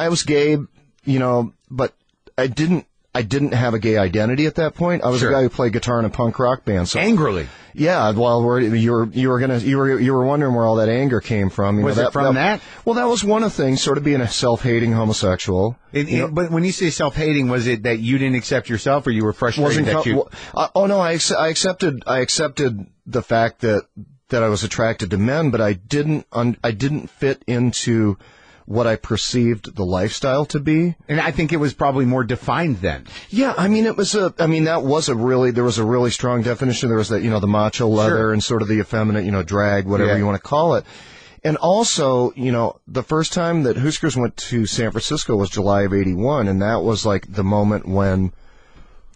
was gay, but I didn't have a gay identity at that point. I was a guy who played guitar in a punk rock band. So angrily. Yeah, well, you were wondering where all that anger came from. Was it from that? Well, that was one of the things, sort of being a self-hating homosexual. But when you say self-hating, was it that you didn't accept yourself, or you were frustrated that you? I accepted the fact that I was attracted to men, but I didn't fit into what I perceived the lifestyle to be. And I think it was probably more defined then. Yeah, there was a really strong definition. There was that, the macho leather and sort of the effeminate, drag, whatever you want to call it. And also, the first time that Huskers went to San Francisco was July of '81, and that was like the moment when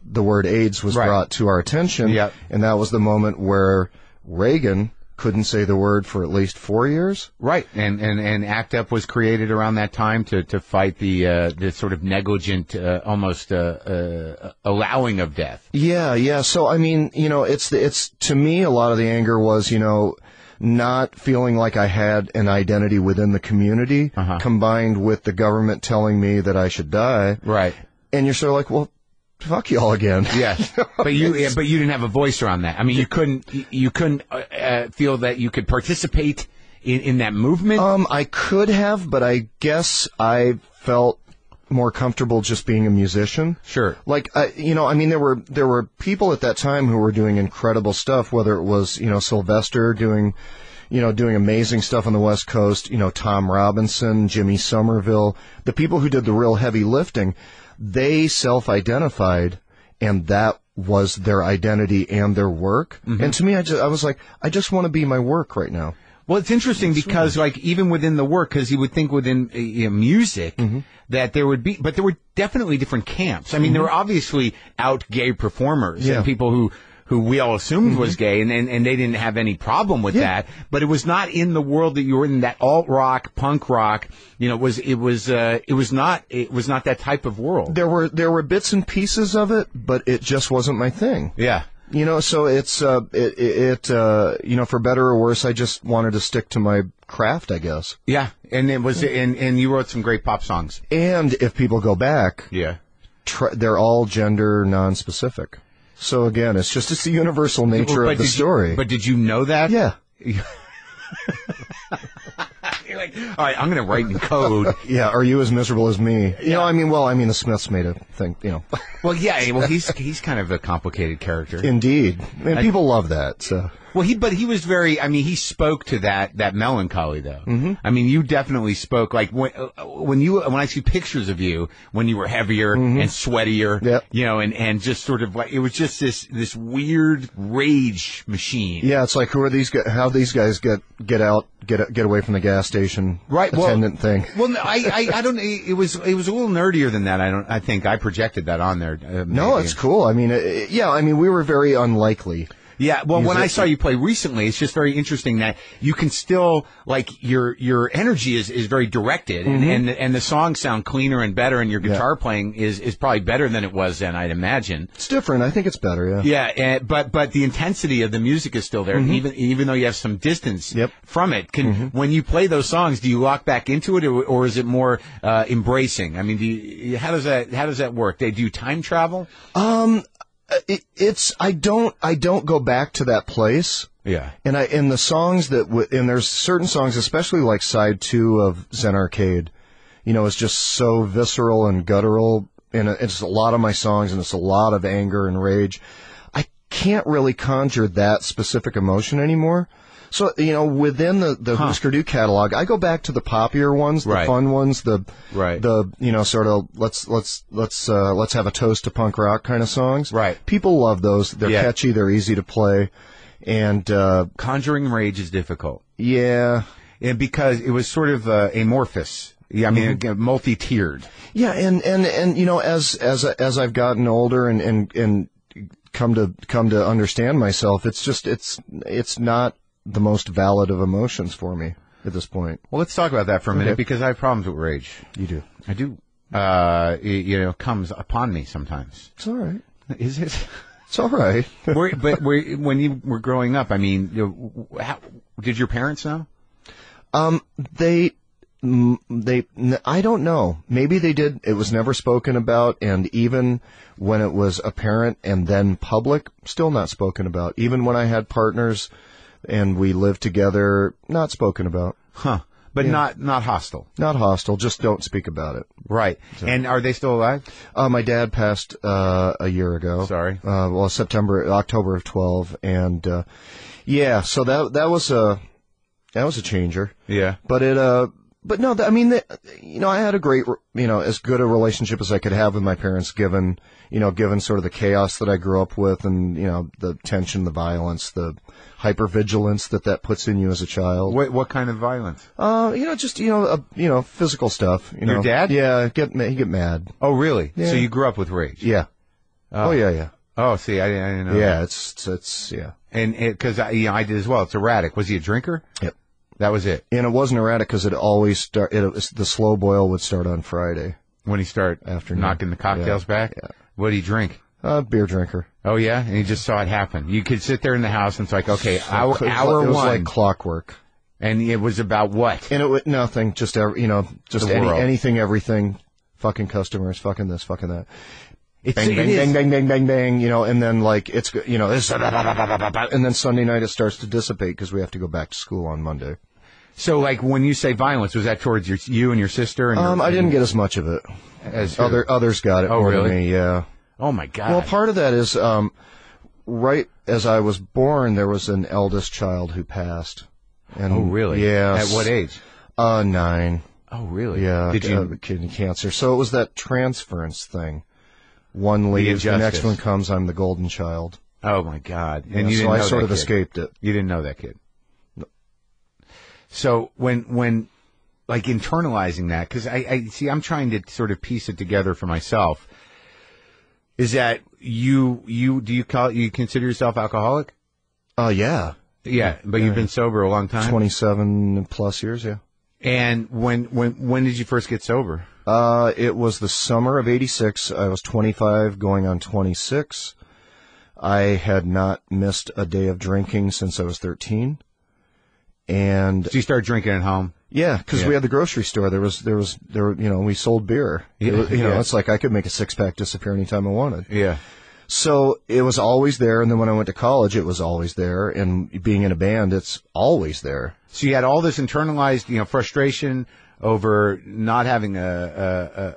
the word AIDS was brought to our attention. Yep. And that was the moment where Reagan couldn't say the word for at least 4 years. Right. And ACT UP was created around that time to fight the sort of negligent, almost allowing of death. Yeah. So, it's to me, a lot of the anger was, not feeling like I had an identity within the community, combined with the government telling me that I should die. Right. And you're sort of like, well, fuck y'all again. Yes, but you didn't have a voice around that. You couldn't feel that you could participate in that movement. I could have, but I guess I felt more comfortable just being a musician. Sure. Like, there were people at that time who were doing incredible stuff. Whether it was Sylvester doing amazing stuff on the West Coast. Tom Robinson, Jimmy Somerville, the people who did the real heavy lifting. They self-identified, and that was their identity and their work. Mm-hmm. And to me, I was like, I just want to be my work right now. Well, it's interesting because, like, even within the work, because you would think within music that there would be, but there were definitely different camps. There were obviously out gay performers and people who we all assumed was gay, and they didn't have any problem with that. But it was not in the world that you were in, that alt rock, punk rock. It was not that type of world. There were bits and pieces of it, but it just wasn't my thing. Yeah. So it's for better or worse, I just wanted to stick to my craft, I guess. Yeah, and it was, and you wrote some great pop songs. And if people go back, they're all gender non-specific. So again, it's the universal nature of the story. But did you know that? Yeah. You're like, all right, I'm going to write in code. Yeah, are you as miserable as me? The Smiths made a thing, Well, yeah, he's kind of a complicated character. Indeed. And people love that, so. Well, he was very, he spoke to that melancholy, though. Mm-hmm. You definitely spoke, like, when I see pictures of you, when you were heavier and sweatier, and just sort of like, it was just this weird rage machine. Yeah, it's like, who are these guys, how these guys get away from the gas station attendant thing. Well, I don't, it was a little nerdier than that, I think. I projected that on there. No, it's cool. We were very unlikely. Yeah, well, when I saw you play recently, it's just very interesting that you can still, like, your energy is very directed, and the songs sound cleaner and better, and your guitar playing is probably better than it was then, I'd imagine. It's different. I think it's better, yeah. Yeah, but the intensity of the music is still there, even though you have some distance from it. When you play those songs, do you lock back into it, or is it more embracing? How does that work? Do you time travel? I don't go back to that place. Yeah. And the songs and there's certain songs, especially like side 2 of Zen Arcade, it's just so visceral and guttural, and it's a lot of my songs, and it's a lot of anger and rage. I can't really conjure that specific emotion anymore. So, within the Hüsker Dü catalog, I go back to the poppier ones, the fun ones, the sort of let's have a toast to punk rock kind of songs. Right. People love those. They're catchy. They're easy to play. And conjuring rage is difficult. Yeah. And because it was sort of amorphous. Yeah, multi-tiered. Yeah, and as I've gotten older and come to understand myself, it's not the most valid of emotions for me at this point. Well, let's talk about that for a minute because I have problems with rage. You do. I do. It comes upon me sometimes. It's all right. Is it? It's all right. When you were growing up, I mean, did your parents know? I don't know. Maybe they did. It was never spoken about, and even when it was apparent and then public, still not spoken about. Even when I had partners and we lived together, not spoken about. Huh. But not hostile. Not hostile, just don't speak about it. Right. So. And are they still alive? My dad passed a year ago. Sorry. October of 12, and so that was a changer. Yeah. But no, I mean, I had a great, as good a relationship as I could have with my parents, given sort of the chaos that I grew up with, and the tension, the violence, the hypervigilance that puts in you as a child. What kind of violence? Just physical stuff. Your dad? Yeah, he get mad. Oh, really? Yeah. So you grew up with rage? Yeah. Oh yeah. Oh, see, I didn't know. Yeah, that. it's yeah. And because I did as well. It's erratic. Was he a drinker? Yep. That was it. And it wasn't erratic because it always the slow boil would start on Friday. When he start afternoon, knocking the cocktails back? Yeah. What did he drink? Beer drinker. Oh, yeah? And he just saw it happen. You could sit there in the house and it's like, okay, hour it was one. Like clockwork. And it was about what? And it was nothing, just anything, everything, fucking customers, fucking this, fucking that. Bang, and then like this, and then Sunday night it starts to dissipate because we have to go back to school on Monday. So, like, when you say violence, was that towards you and your sister? And I didn't get as much of it as others got it more really? than me. Yeah. Oh my God. Well, part of that is right as I was born, there was an eldest child who passed. And, oh, really? Yeah. At what age? 9. Oh, really? Yeah. Did you kidney cancer? So it was that transference thing. One leaves, the next one comes. I'm the golden child. Oh my God! And you didn't know I sort that of kid. Escaped it. You didn't know that kid. No. So when like internalizing that, because I see, I'm trying to sort of piece it together for myself. Is that you consider yourself alcoholic? Yeah. Yeah, but you've been sober a long time. 27 plus years, yeah. And when did you first get sober? It was the summer of '86. I was 25, going on 26. I had not missed a day of drinking since I was 13. And so you started drinking at home? Yeah, because we had the grocery store. There we sold beer. It's like I could make a 6-pack disappear anytime I wanted. Yeah. So it was always there, and then when I went to college, it was always there, and being in a band, it's always there. So you had all this internalized, frustration over not having a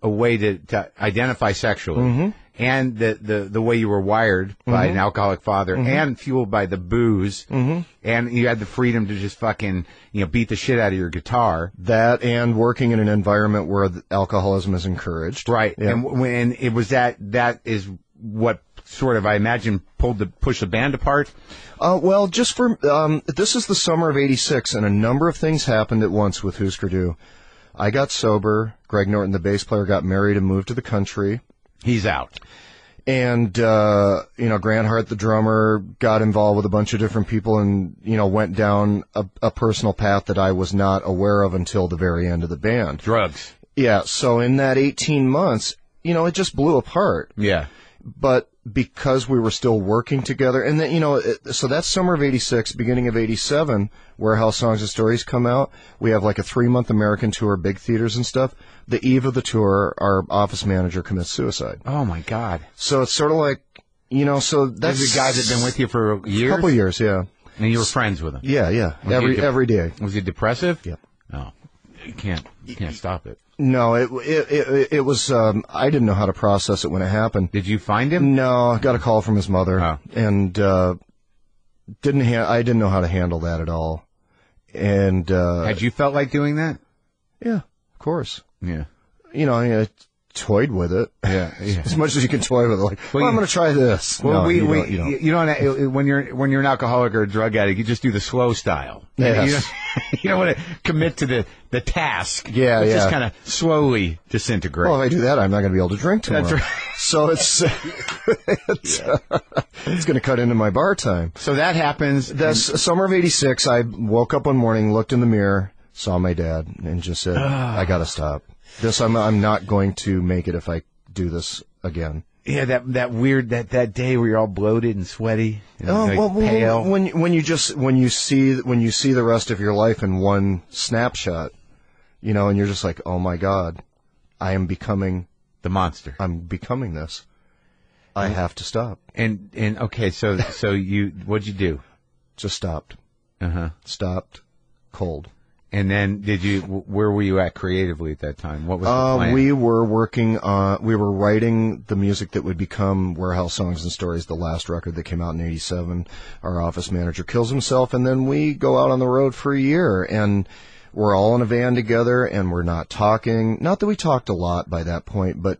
way to identify sexually, mm-hmm. and the way you were wired by mm-hmm. an alcoholic father, mm-hmm. and fueled by the booze, mm-hmm. and you had the freedom to just fucking beat the shit out of your guitar. That and working in an environment where alcoholism is encouraged, right? Yeah. And when it was that is what sort of, I imagine, pushed the band apart? Well, just for this is the summer of '86, and a number of things happened at once with Hüsker Dü. I got sober. Greg Norton, the bass player, got married and moved to the country. He's out. And Grant Hart, the drummer, got involved with a bunch of different people, and went down a personal path that I was not aware of until the very end of the band. Drugs. Yeah. So in that 18 months, it just blew apart. Yeah. But because we were still working together, and then, so that's summer of '86, beginning of '87, Warehouse Songs and Stories come out. We have like a 3-month American tour, big theaters and stuff. The eve of the tour, our office manager commits suicide. Oh my God. So it's sort of like, so that's the guy that's been with you for years? A couple years, yeah. And you were friends with him? Yeah. Every day. Was he depressive? Yep. Oh, you can't stop it. No, it was, I didn't know how to process it when it happened. Did you find him? No, I got a call from his mother. Oh. And, I didn't know how to handle that at all. And, had you felt like doing that? Yeah, of course. Yeah. toyed with it. Yeah. As much as you can toy with it. Like, I'm going to try this. Well, no, you don't, when you're an alcoholic or a drug addict, you just do the slow style. Yes. You don't want to commit to the task. Yeah, It's just kind of slowly disintegrate. Well, if I do that, I'm not going to be able to drink tomorrow. That's right. So it's going to cut into my bar time. So that happens. That's summer of '86. I woke up one morning, looked in the mirror, saw my dad, and just said, "I got to stop. This, I'm not going to make it if I do this again." Yeah, that weird that day where you're all bloated and sweaty, and pale. When you see the rest of your life in one snapshot, and you're just like, oh my God, I am becoming the monster. I'm becoming this. I have to stop. And okay, so what'd you do? Just stopped. Stopped. Cold. And then where were you at creatively at that time? What was the plan? We were writing the music that would become Warehouse Songs and Stories, the last record that came out in '87. Our office manager kills himself, and then we go out on the road for a year, and we're all in a van together, and we're not talking. Not that we talked a lot by that point, but,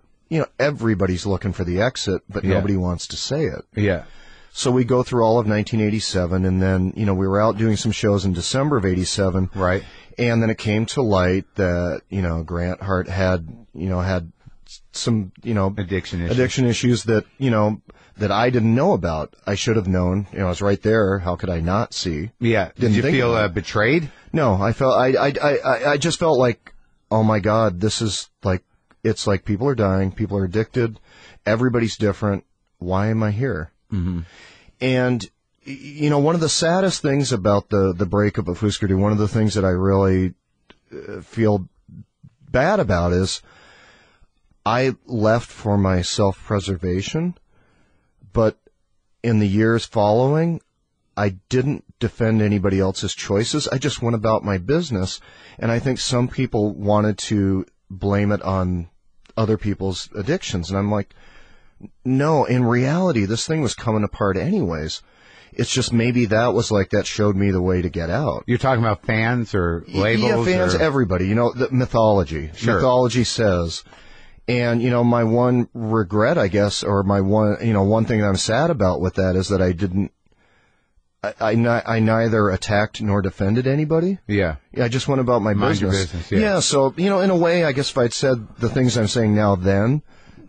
everybody's looking for the exit, but nobody wants to say it. Yeah. So we go through all of 1987, and then, we were out doing some shows in December of '87. Right. And then it came to light that, Grant Hart had some, addiction issues that, that I didn't know about. I should have known. I was right there. How could I not see? Yeah. Did you feel betrayed? No, I just felt like, oh my God, this is like, it's like people are dying. People are addicted. Everybody's different. Why am I here? Mm-hmm. And, one of the saddest things about the breakup of Hüsker Dü, one of the things that I really feel bad about is I left for my self-preservation, but in the years following, I didn't defend anybody else's choices. I just went about my business, and I think some people wanted to blame it on other people's addictions, and I'm like, no, in reality, this thing was coming apart anyways. It's just maybe that showed me the way to get out. You're talking about fans or labels? Yeah, fans, everybody. The mythology. Sure. Mythology says. And, my one regret, I guess, or my one thing that I'm sad about with that is that I neither attacked nor defended anybody. Yeah. I just went about my business. Your business, yeah. Yeah, so, in a way, I guess if I'd said the things I'm saying now then,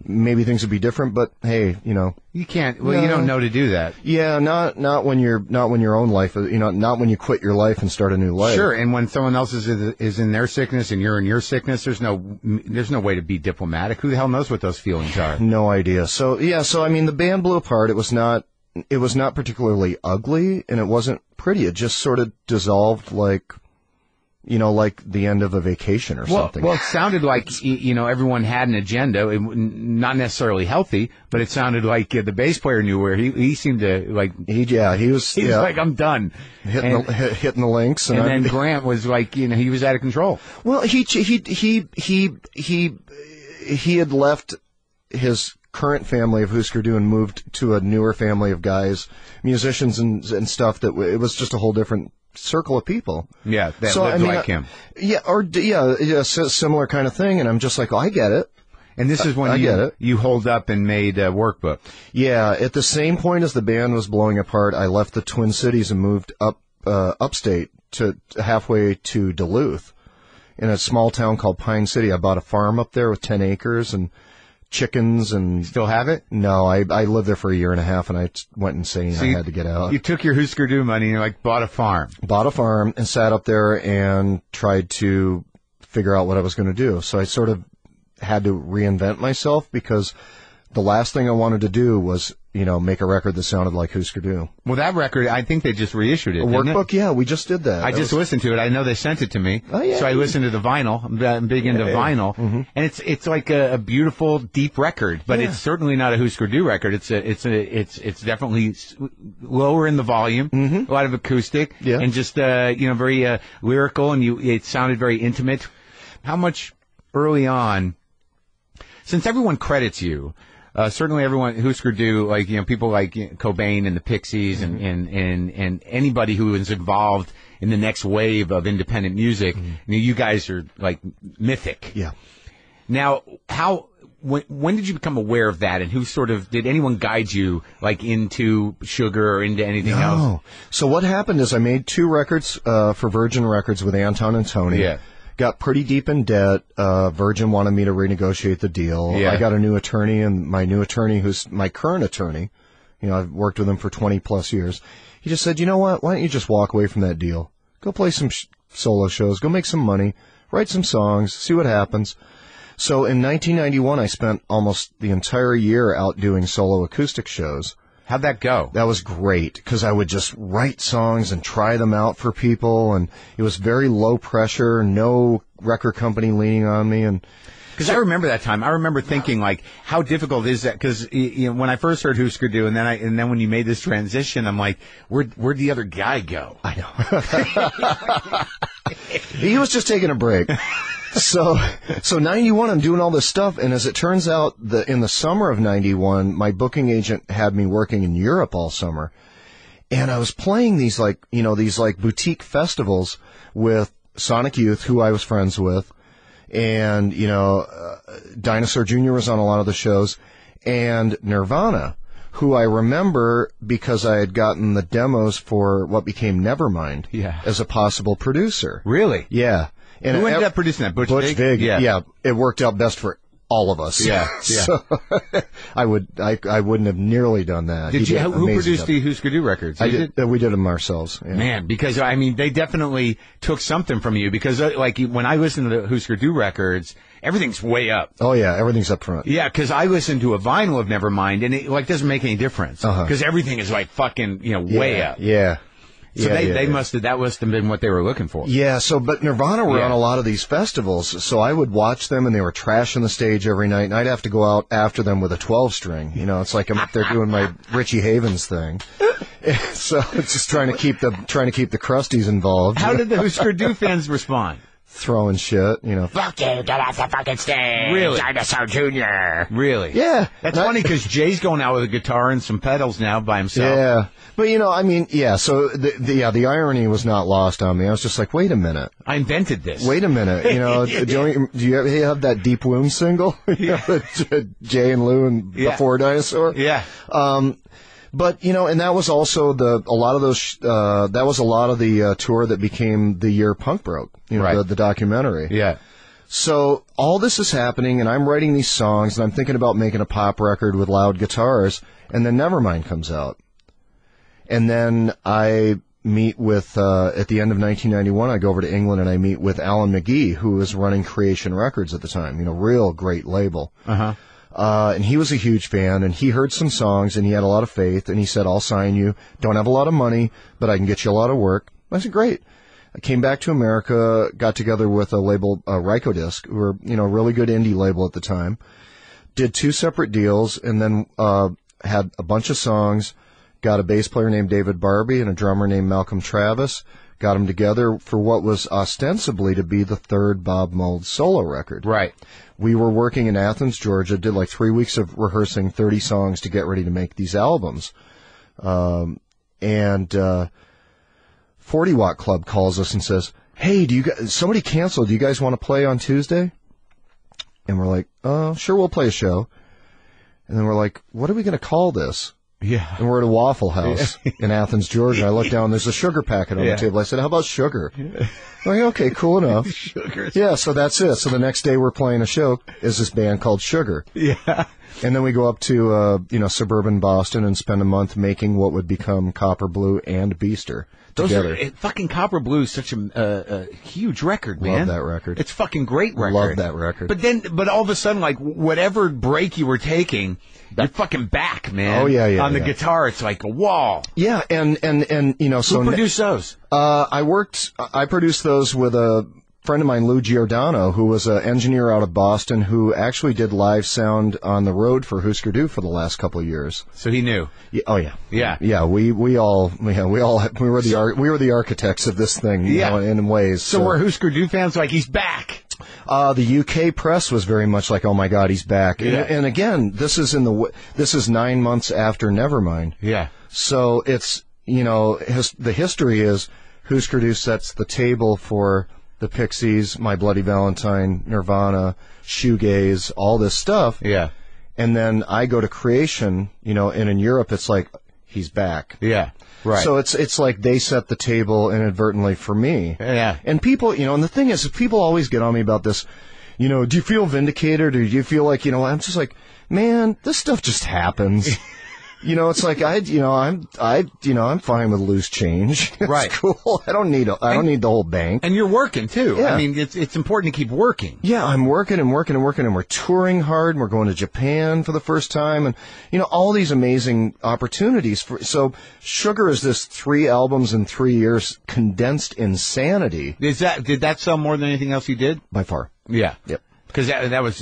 maybe things would be different, but hey, you can't. Well, you don't know to do that. Yeah, not when your own life, not when you quit your life and start a new life. Sure, and when someone else is in their sickness and you're in your sickness, there's no way to be diplomatic. Who the hell knows what those feelings are? No idea. So the band blew apart. It was not particularly ugly, and it wasn't pretty. It just sort of dissolved like the end of a vacation or something. Well, it sounded like, everyone had an agenda, not necessarily healthy, but it sounded like the bass player knew where he seemed to, like... He was like, I'm done. Hitting the links. And then Grant was like, he was out of control. Well, he had left his current family of Hüsker Dü and moved to a newer family of guys, musicians and stuff that it was just a whole different circle of people. Yeah, that lived like him. Yeah, similar kind of thing. And I'm just like, I get it. And this is when you holed up and made a workbook. Yeah, at the same point as the band was blowing apart, I left the Twin Cities and moved upstate to halfway to Duluth in a small town called Pine City. I bought a farm up there with 10 acres and chickens. And still have it? No, I lived there for a year and a half, and I went insane. So I had to get out. You took your Hüsker Dü money and bought a farm. Bought a farm and sat up there and tried to figure out what I was going to do. So I sort of had to reinvent myself because the last thing I wanted to do was, make a record that sounded like Hüsker Dü. Well, that record, I think they just reissued it. A workbook? Yeah, we just did that. I just listened to it. I know they sent it to me. Oh, yeah. So I listened to the vinyl. I'm big into vinyl. Mm-hmm. And it's like a beautiful, deep record, but it's certainly not a Hüsker Dü record. It's definitely lower in the volume, mm-hmm. a lot of acoustic, and just, very lyrical, and it sounded very intimate. How much early on, since everyone credits you, certainly everyone, Hüsker Dü, people like Cobain and the Pixies mm-hmm. and anybody who is involved in the next wave of independent music, mm-hmm. you guys are like mythic. Yeah. Now, when did you become aware of that, and who sort of, did anyone guide you, like, into Sugar or into anything else? So what happened is I made 2 records for Virgin Records with Anton and Tony. Yeah. Got pretty deep in debt. Virgin wanted me to renegotiate the deal. Yeah. I got a new attorney, and my new attorney, who's my current attorney, I've worked with him for 20 plus years. He just said, you know what? Why don't you just walk away from that deal? Go play some solo shows. Go make some money. Write some songs. See what happens. So in 1991, I spent almost the entire year out doing solo acoustic shows. How'd that go? That was great, because I would just write songs and try them out for people, and it was very low pressure, no record company leaning on me. And because I remember that time, I remember thinking, like, how difficult is that? Because when I first heard Hüsker Dü, and then when you made this transition, I'm like, where'd the other guy go? I know. He was just taking a break. So 91, I'm doing all this stuff, and as it turns out, in the summer of 91, my booking agent had me working in Europe all summer, and I was playing these boutique festivals with Sonic Youth, who I was friends with, and Dinosaur Jr. was on a lot of the shows, and Nirvana, who I remember because I had gotten the demos for what became Nevermind as a possible producer. Really? Yeah. And who ended up producing that? Butch Vig? Yeah. It worked out best for all of us. Yeah. So I wouldn't have nearly done that. Who produced the Hüsker Dü records? We did them ourselves. Yeah. Man, because they definitely took something from you, because like when I listen to the Hüsker Dü records, everything's way up. Oh yeah, everything's up front. Yeah, because I listen to a vinyl of Nevermind, and it doesn't make any difference, because everything is like fucking way up. Yeah. So that must have been what they were looking for. Yeah, but Nirvana were on a lot of these festivals, so I would watch them, and they were trashing the stage every night, and I'd have to go out after them with a 12-string. It's like I'm up there doing my Richie Havens thing. So it's just trying to keep the crusties involved. How did the Hüsker Dü fans respond? Throwing shit, Fuck you, get off the fucking stage. Really? Dinosaur Jr. Really? Yeah. That's funny, because Jay's going out with a guitar and some pedals now by himself. Yeah. But, so the irony was not lost on me. I was just like, wait a minute. I invented this. Wait a minute. Do you have that Deep Wound single? Jay and Lou and Before Dinosaur? Yeah. But, and that was also that was a lot of the tour that became The Year Punk Broke, the documentary. Yeah. So all this is happening, and I'm writing these songs, and I'm thinking about making a pop record with loud guitars, and then Nevermind comes out. And then I meet with, at the end of 1991, I go over to England, and I meet with Alan McGee, who was running Creation Records at the time, real great label. And he was a huge fan, and he heard some songs, and he had a lot of faith, and he said, I'll sign you. Don't have a lot of money, but I can get you a lot of work. I said, great. I came back to America, got together with a label, Rykodisc, who were, a really good indie label at the time, did 2 separate deals, and then had a bunch of songs, got a bass player named David Barbie and a drummer named Malcolm Travis, got them together for what was ostensibly to be the 3rd Bob Mould solo record. Right. We were working in Athens, Georgia, did like 3 weeks of rehearsing 30 songs to get ready to make these albums. 40 Watt Club calls us and says, hey, somebody canceled. Do you guys want to play on Tuesday? And we're like, sure, we'll play a show. And then we're like, what are we going to call this? Yeah. And we're at a Waffle House in Athens, Georgia. I look down, there's a sugar packet on the table. I said, how about sugar? I'm like, okay, cool enough. Sugar. Yeah, so that's it. So the next day we're playing a show is this band called Sugar. Yeah. And then we go up to, suburban Boston and spend a month making what would become Copper Blue and Beaster together. Fucking Copper Blue is such a huge record, man. Love that record. It's fucking great record. Love that record. But all of a sudden, like, whatever break you were taking, you're fucking back, man. Oh, yeah. On the guitar, it's like a wall. Yeah, and so... Who produced those? I produced those with a friend of mine, Lou Giordano, who was an engineer out of Boston who actually did live sound on the road for Hüsker Dü for the last couple of years. So he knew. Yeah, oh yeah. Yeah. Yeah, we were the architects of this thing, in ways. So were Hüsker Dü fans like, he's back? The UK press was very much like, oh my God, he's back. Yeah. And again, this is 9 months after Nevermind. Yeah. So it's, the history is Hüsker Dü sets the table for the Pixies, My Bloody Valentine, Nirvana, shoegaze, all this stuff. Yeah. And then I go to Creation, and in Europe it's like, he's back. Yeah. Right. So it's like they set the table inadvertently for me. Yeah. And people, and the thing is, people always get on me about this, do you feel vindicated, or do you feel like, I'm just like, man, this stuff just happens. It's like I'm fine with loose change. It's right. Cool. I don't need the whole bank. And you're working too. Yeah. I mean, it's important to keep working. Yeah, I'm working and working and working, and we're touring hard, and we're going to Japan for the first time, and all these amazing opportunities. So Sugar is this 3 albums in 3 years condensed insanity. Did that sell more than anything else you did? By far. Yeah. Yep. Because that was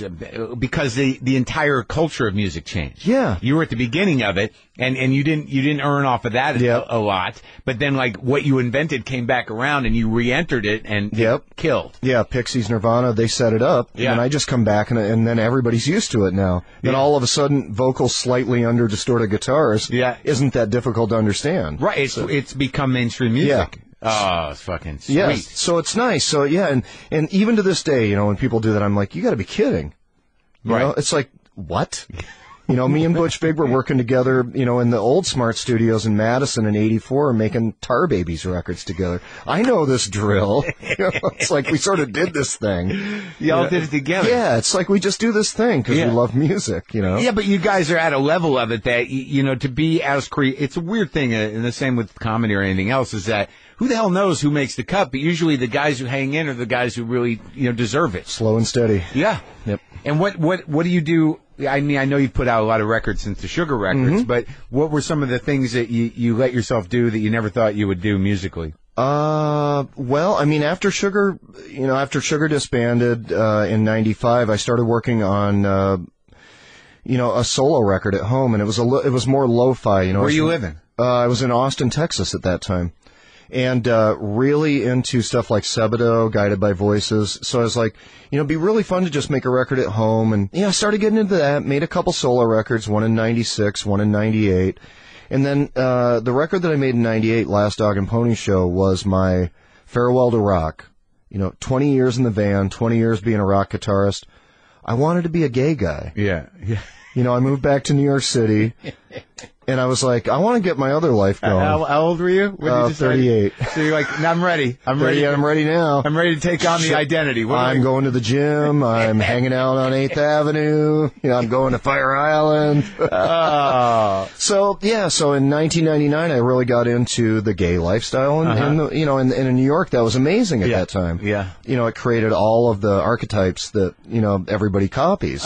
because the entire culture of music changed. Yeah, you were at the beginning of it, and you didn't earn off of that a lot. But then, like, what you invented came back around, and you re-entered it, and it killed. Yeah, Pixies, Nirvana, they set it up, and I just come back, and then everybody's used to it now. Then all of a sudden, vocals slightly under distorted guitars isn't that difficult to understand. Right, it's become mainstream music. Yeah. Oh, it's fucking sweet. Yes, so it's nice. So, and even to this day, when people do that, I'm like, you got to be kidding. You know? It's like, what? Me and Butch Vig were working together, in the old Smart Studios in Madison in '84, making Tar Babies records together. I know this drill. It's like we sort of did this thing. Y'all did it together. Yeah, it's like we just do this thing because we love music, Yeah, but you guys are at a level of it that, to be as it's a weird thing, and the same with comedy or anything else, is that who the hell knows who makes the cut? But usually the guys who hang in are the guys who really, deserve it. Slow and steady. Yeah. Yep. And what do you do? I mean, I know you've put out a lot of records since the Sugar records, but what were some of the things that you let yourself do that you never thought you would do musically? Well, I mean, after Sugar disbanded, in '95, I started working on, a solo record at home, and it was more lo-fi, Where are you living? I was in Austin, Texas at that time. And really into stuff like Sebado, Guided by Voices. So I was like, it'd be really fun to just make a record at home. And I started getting into that, made a couple solo records, one in '96, one in '98. And then the record that I made in '98, Last Dog and Pony Show, was my farewell to rock. 20 years in the van, 20 years being a rock guitarist. I wanted to be a gay guy. Yeah. I moved back to New York City. And I was like, I want to get my other life going. How old were you? 38. So you're like, I'm ready. I'm ready now. I'm ready to take on the identity. I'm going to the gym. I'm hanging out on 8th Avenue. I'm going to Fire Island. So in 1999, I really got into the gay lifestyle. And in New York, that was amazing at that time. Yeah. It created all of the archetypes that, everybody copies.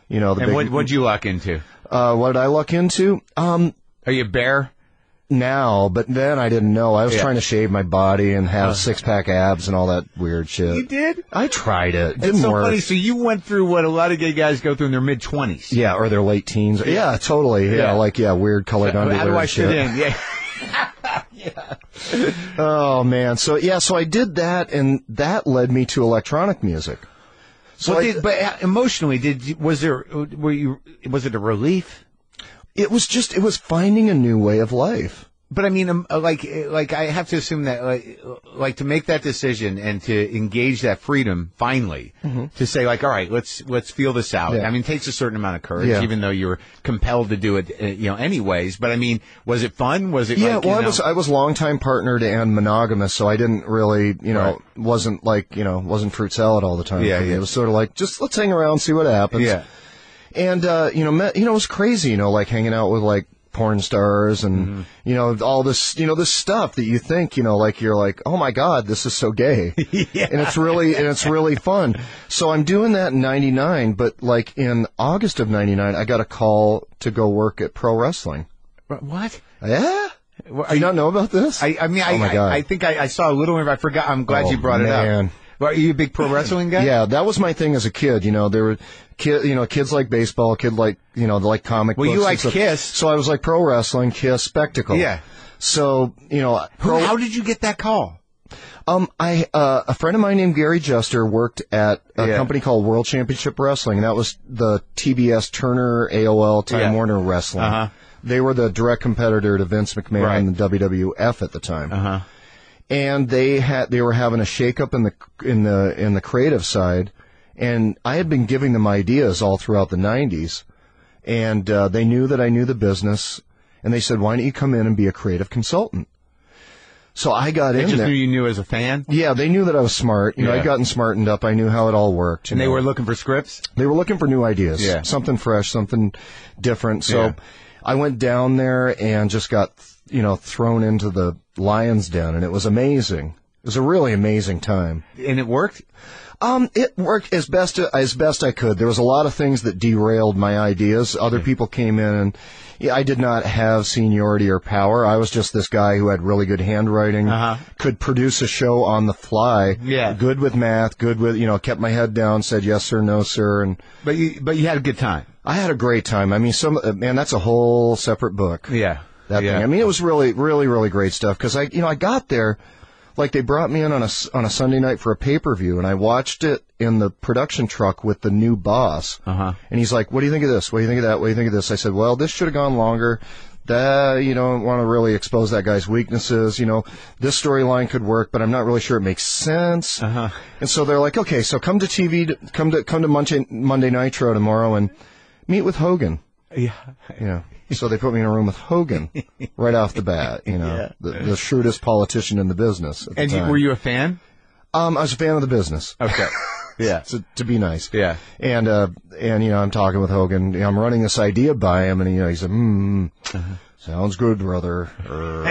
What'd you lock into? What did I look into? Are you bare? Now, but then I didn't know. I was trying to shave my body and have 6-pack abs and all that weird shit. You did? I tried it. It's so funny. So you went through what a lot of gay guys go through in their mid-20s. Yeah, or their late teens. Yeah, totally. Yeah, weird colored underwear. How do I fit in? Yeah. Oh, man. So I did that, and that led me to electronic music. So but emotionally, was it a relief? It was finding a new way of life. But I mean, like I have to assume that, like to make that decision and to engage that freedom finally, to say like, all right, let's feel this out. Yeah. I mean, it takes a certain amount of courage, even though you're compelled to do it, anyways. But I mean, was it fun? Was it? Yeah, I was longtime partnered and monogamous, so I didn't really, wasn't fruit salad all the time. Yeah, It was sort of like, just let's hang around, see what happens. Yeah. And, it was crazy, like hanging out with like porn stars and, all this, this stuff that you think, you're like, oh my God, this is so gay. Yeah. And it's really fun. So I'm doing that in '99, but like in August of '99, I got a call to go work at pro wrestling. What? Yeah? Do you not know about this? I mean, oh my God. I think I saw a little, I forgot. I'm glad you brought it up. Well, are you a big pro wrestling guy? Yeah, that was my thing as a kid. There were kids like baseball, like comic books. Well, you like Kiss. So I was like pro wrestling, Kiss, Spectacle. Yeah. So, how did you get that call? A friend of mine named Gary Juster worked at a company called World Championship Wrestling, and that was the TBS, Turner, AOL, Time Warner Wrestling. They were the direct competitor to Vince McMahon and the WWF at the time. and they were having a shakeup in the creative side, and I had been giving them ideas all throughout the 90s, and they knew that I knew the business, and they said, "Why don't you come in and be a creative consultant?" So I got in there. They just knew you knew as a fan? Yeah, they knew that I was smart. You know, I'd gotten smartened up. I knew how it all worked. And they were looking for scripts? They were looking for new ideas. Yeah. Something fresh, something different. So I went down there and just got, thrown into the lion's den, and it was amazing. It was a really amazing time. And it worked? It worked as best I could. There was a lot of things that derailed my ideas. Other people came in, and I did not have seniority or power. I was just this guy who had really good handwriting, could produce a show on the fly, good with math, good with, kept my head down, said yes sir, no sir. But you had a good time. I had a great time. I mean, that's a whole separate book. Yeah. That thing. I mean, it was really, really, really great stuff, because I got there. Like, they brought me in on a Sunday night for a pay-per-view, and I watched it in the production truck with the new boss. And he's like, "What do you think of this? What do you think of that? What do you think of this?" I said, "Well, this should have gone longer. That, you don't want to really expose that guy's weaknesses. This storyline could work, but I'm not really sure it makes sense." And so they're like, "Okay, so come to TV, come to Monday Nitro tomorrow and meet with Hogan." Yeah. So they put me in a room with Hogan right off the bat, the shrewdest politician in the business at the time. Were you a fan? I was a fan of the business. Okay. Yeah. to be nice. Yeah. And I'm talking with Hogan. I'm running this idea by him, and he said, "Sounds good, brother." All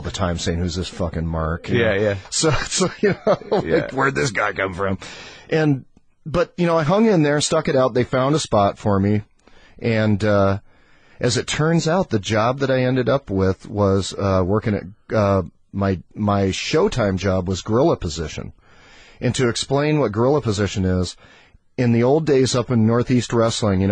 the time saying, "Who's this fucking Mark?" So where'd this guy come from? But I hung in there, stuck it out. They found a spot for me. And as it turns out, the job that I ended up with was working at my Showtime job was gorilla position. And to explain what gorilla position is, in the old days up in Northeast Wrestling,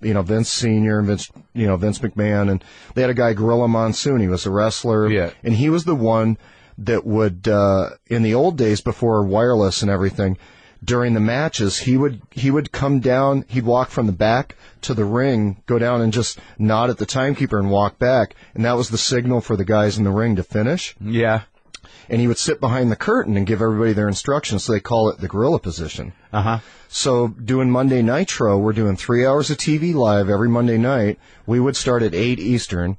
Vince Senior and Vince McMahon, and they had a guy, Gorilla Monsoon. He was a wrestler, and he was the one that would in the old days before wireless and everything. During the matches, he would come down, he'd walk from the back to the ring, go down and just nod at the timekeeper and walk back, and that was the signal for the guys in the ring to finish. Yeah. And he would sit behind the curtain and give everybody their instructions, so they call it the gorilla position. So doing Monday Nitro, we're doing 3 hours of TV live every Monday night. We would start at 8 Eastern.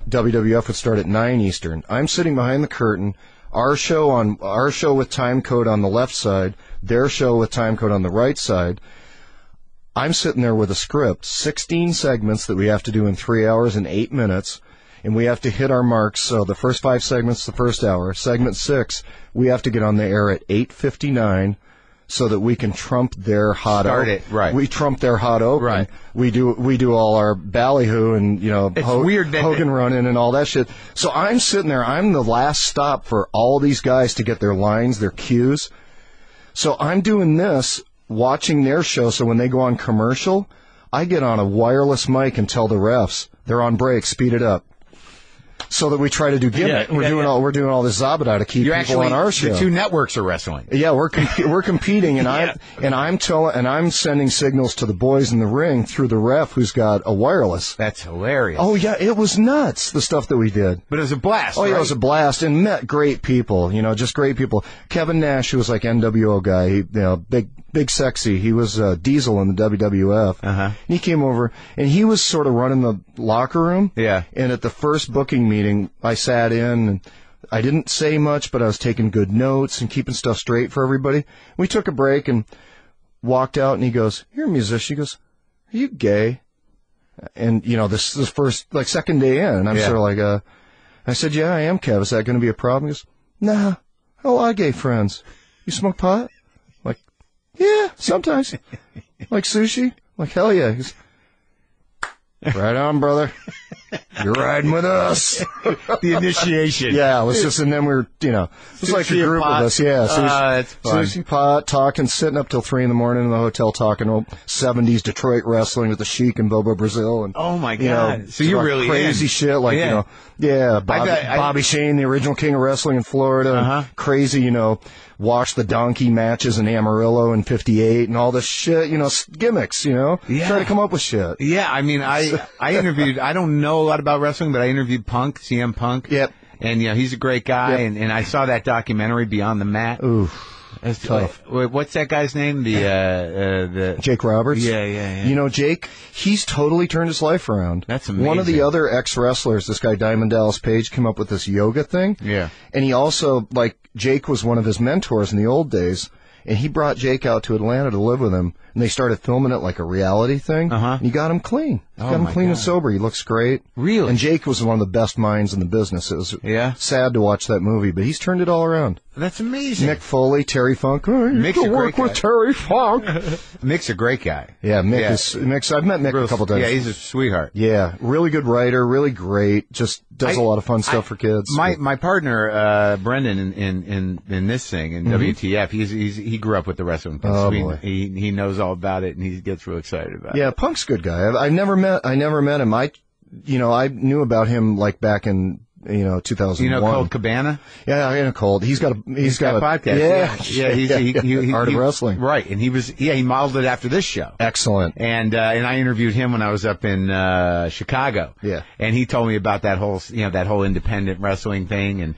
WWF would start at 9 Eastern. I'm sitting behind the curtain. Our show with time code on the left side, their show with time code on the right side. I'm sitting there with a script, 16 segments that we have to do in 3 hours and 8 minutes, and we have to hit our marks. So the first 5 segments, the first hour. Segment 6, we have to get on the air at 8:59 so that we can trump their hot open. Start it, right. We trump their hot open. Right. We do all our ballyhoo and, it's weird that Hogan running and all that shit. So I'm sitting there, I'm the last stop for all these guys to get their lines, their cues. So I'm doing this, watching their show, so when they go on commercial, I get on a wireless mic and tell the refs, they're on break, speed it up. So that we try to do gimmick. We're doing all this zabada to keep people on our show. The two networks are wrestling. Yeah, we're competing, and I'm sending signals to the boys in the ring through the ref who's got a wireless. That's hilarious. Oh yeah, it was nuts, the stuff that we did. But it was a blast. Oh yeah, it was a blast, and met great people. Just great people. Kevin Nash, who was like NWO guy, big sexy. He was Diesel in the WWF. And he came over, and he was sort of running the locker room. Yeah. And at the first booking meeting, I sat in, and I didn't say much, but I was taking good notes and keeping stuff straight for everybody. We took a break and walked out, and he goes, "You're a musician." He goes, "Are you gay?" And, this is first, second day in, and I'm sort of like, I said, "Yeah, I am, Kev. Is that going to be a problem?" He goes, "Nah, I have a lot of gay friends. You smoke pot?" I'm like, "Yeah, sometimes." "Like sushi?" I'm like, "Hell yeah." He goes, "Right on, brother. You're riding with us." The initiation. Yeah, it was just, and then we were, it was like a group of us. Yeah, that's fun. Sushi pot, talking, sitting up till 3 a.m. in the hotel talking 70s Detroit wrestling with the Sheik and Bobo Brazil. And, oh my God. So you're really crazy shit, Bobby Shane, the original king of wrestling in Florida. Crazy, watch the donkey matches in Amarillo in 58 and all this shit, gimmicks, try to come up with shit. Yeah, I mean, I interviewed, I don't know a lot about wrestling, but I interviewed Punk, CM Punk. Yep. And, he's a great guy. Yep. And I saw that documentary, Beyond the Mat. Oof. That's tough. What's that guy's name? The Jake Roberts? Yeah. Jake, he's totally turned his life around. That's amazing. One of the other ex-wrestlers, this guy Diamond Dallas Page, came up with this yoga thing. Yeah. And he also, Jake was one of his mentors in the old days, and he brought Jake out to Atlanta to live with him, and they started filming it like a reality thing. And he got him clean. Got him clean and sober. He looks great. Really? And Jake was one of the best minds in the business. It was sad to watch that movie, but he's turned it all around. That's amazing. Mick Foley, Terry Funk. Mick's a work with Terry Funk. Mick's a great guy. Yeah, Mick. I've met Mick a couple times. Yeah, he's a sweetheart. Yeah, really good writer, really great. Just does a lot of fun stuff for kids. My partner Brendan in this thing in WTF. He grew up with the wrestling. Oh, boy. He knows all about it, and he gets real excited about it. Yeah, Punk's a good guy. I never met him. I knew about him back in 2001. Cold Cabana? Yeah, Cold. He's got a podcast. Yeah. He's Art of Wrestling. Right. And he modeled it after this show. Excellent. And I interviewed him when I was up in Chicago. Yeah. And he told me about that whole independent wrestling thing. And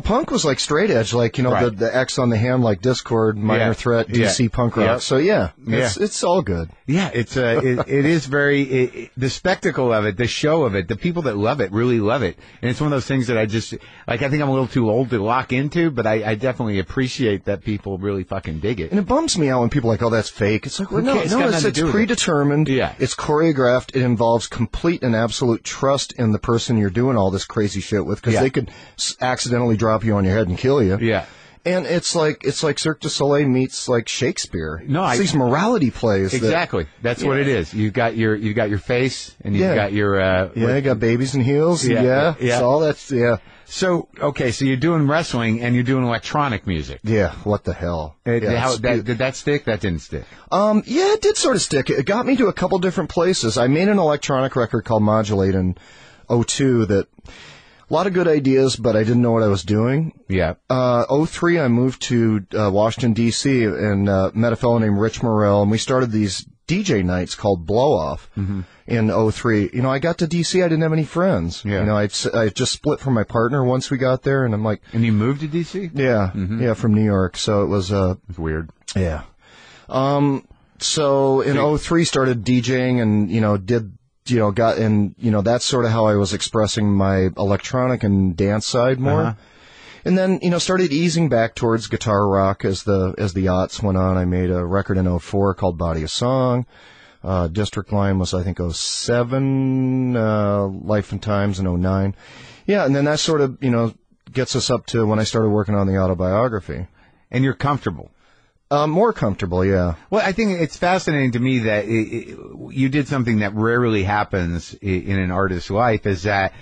Punk was straight edge, right. the X on the hand, Discord, Minor Threat, DC Punk Rock. So it's all good. Yeah, it is very the spectacle of it, the show of it, the people that love it really love it, and it's one of those things that I just I think I'm a little too old to lock into, but I definitely appreciate that people really fucking dig it. And it bums me out when people are like, "Oh, that's fake." It's it's predetermined. Yeah, it's choreographed. It involves complete and absolute trust in the person you're doing all this crazy shit with, because they could accidentally drop you on your head and kill you. Yeah. And it's like Cirque du Soleil meets Shakespeare. No, these morality plays. Exactly. That's what it is. You've got your face, and you've got your you got babies in heels. Yeah. So all that's So so you're doing wrestling and you're doing electronic music. Yeah. What the hell? Did that stick? That didn't stick. It did sort of stick. It got me to a couple different places. I made an electronic record called Modulate in 2002 that. A lot of good ideas, but I didn't know what I was doing. Yeah. 2003, I moved to Washington, D.C., and met a fellow named Rich Morrell, and we started these DJ nights called Blow Off in 2003. I got to D.C., I didn't have any friends. Yeah. I just split from my partner once we got there, and I'm like... And you moved to D.C.? Yeah. Yeah, from New York, so it was... It's weird. Yeah. So in 2003, started DJing and, did... that's sort of how I was expressing my electronic and dance side more. And then, started easing back towards guitar rock as the aughts went on. I made a record in 2004 called Body of Song. District Line was, I think, 2007, Life and Times in 2009. Yeah, and then that sort of, gets us up to when I started working on the autobiography. And you're comfortable. More comfortable, yeah. Well, I think it's fascinating to me that you did something that rarely happens in an artist's life, is that,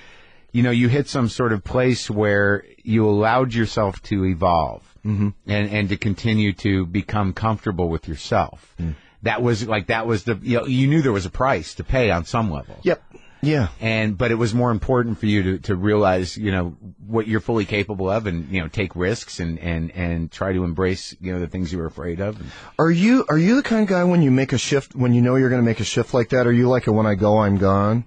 you hit some sort of place where you allowed yourself to evolve and to continue to become comfortable with yourself. That was you knew there was a price to pay on some level. Yep. Yeah. But it was more important for you to realize, what you're fully capable of and, take risks and try to embrace, the things you were afraid of. Are you the kind of guy when you make a shift, when you know you're going to make a shift like that, are you like a when I go, I'm gone?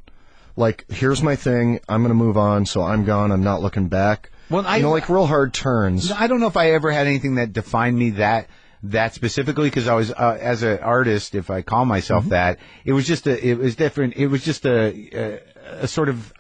Like, here's my thing, I'm going to move on, so I'm gone, I'm not looking back. Well, real hard turns. I don't know if I ever had anything that defined me that specifically, because I was, as an artist, if I call myself that, it was different. It was just a sort of,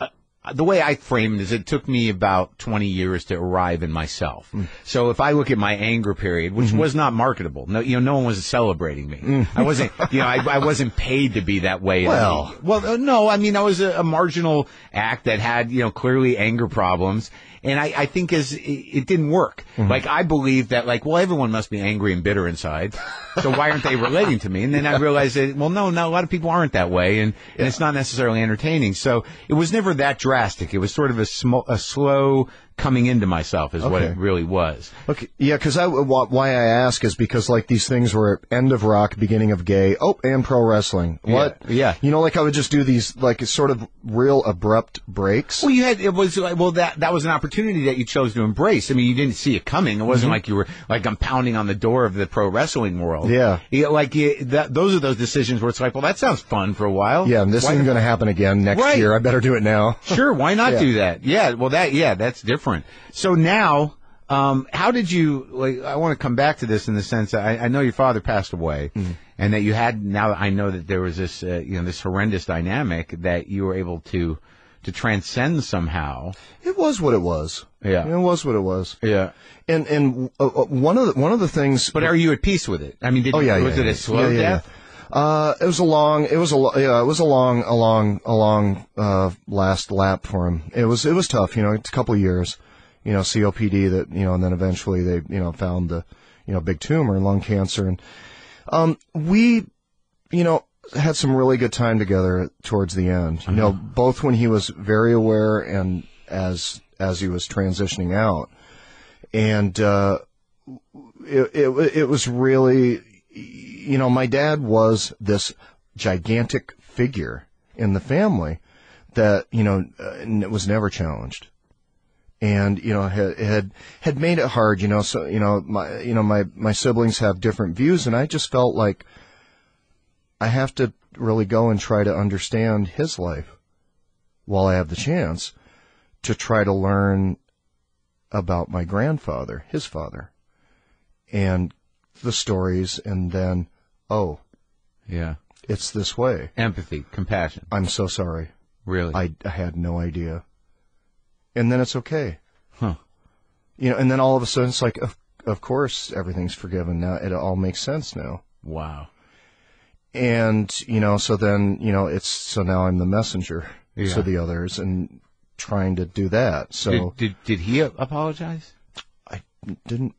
the way I framed it is it took me about 20 years to arrive in myself. So if I look at my anger period, which was not marketable, no one was celebrating me. I wasn't, I wasn't paid to be that way. No, I mean, I was a marginal act that had, clearly anger problems. And I think it didn't work. I believe that, everyone must be angry and bitter inside. So why aren't they relating to me? And then I realized that, no, a lot of people aren't that way. And it's not necessarily entertaining. So it was never that drastic. It was sort of a slow coming into myself is what it really was. Okay. Yeah, because why I ask is because, these things were end of rock, beginning of gay, and pro wrestling. What? Yeah. I would just do these, sort of real abrupt breaks. Well, that was an opportunity that you chose to embrace. I mean, you didn't see it coming. It wasn't like you were, I'm pounding on the door of the pro wrestling world. Yeah. Those are those decisions where it's that sounds fun for a while. Yeah, and this isn't going to happen again next year. I better do it now. Sure, why not do that? Yeah, well, that's different. different. So now, how did you, like, I want to come back to this in the sense that I know your father passed away, and that you had, now I know that there was this, this horrendous dynamic that you were able to transcend somehow. It was what it was. Yeah. It was what it was. Yeah. And one of the things. But are you at peace with it? I mean, was it a slow death? It was a long last lap for him. It was tough, it's a couple of years, COPD that, and then eventually they, found the, big tumor, lung cancer. And, we, had some really good time together towards the end, both when he was very aware and as he was transitioning out. And, it was really, my dad was this gigantic figure in the family that, it was never challenged. And, had made it hard, so, my siblings have different views, and I just felt like I have to really go and try to understand his life while I have the chance to try to learn about my grandfather, his father, and the stories, and then, oh, yeah, it's this way. Empathy, compassion. I'm so sorry. Really? I had no idea. And then it's okay. Huh. And then all of a sudden it's like, of course everything's forgiven now. It all makes sense now. Wow. And, so then, so now I'm the messenger to the others and trying to do that. So did he apologize? I didn't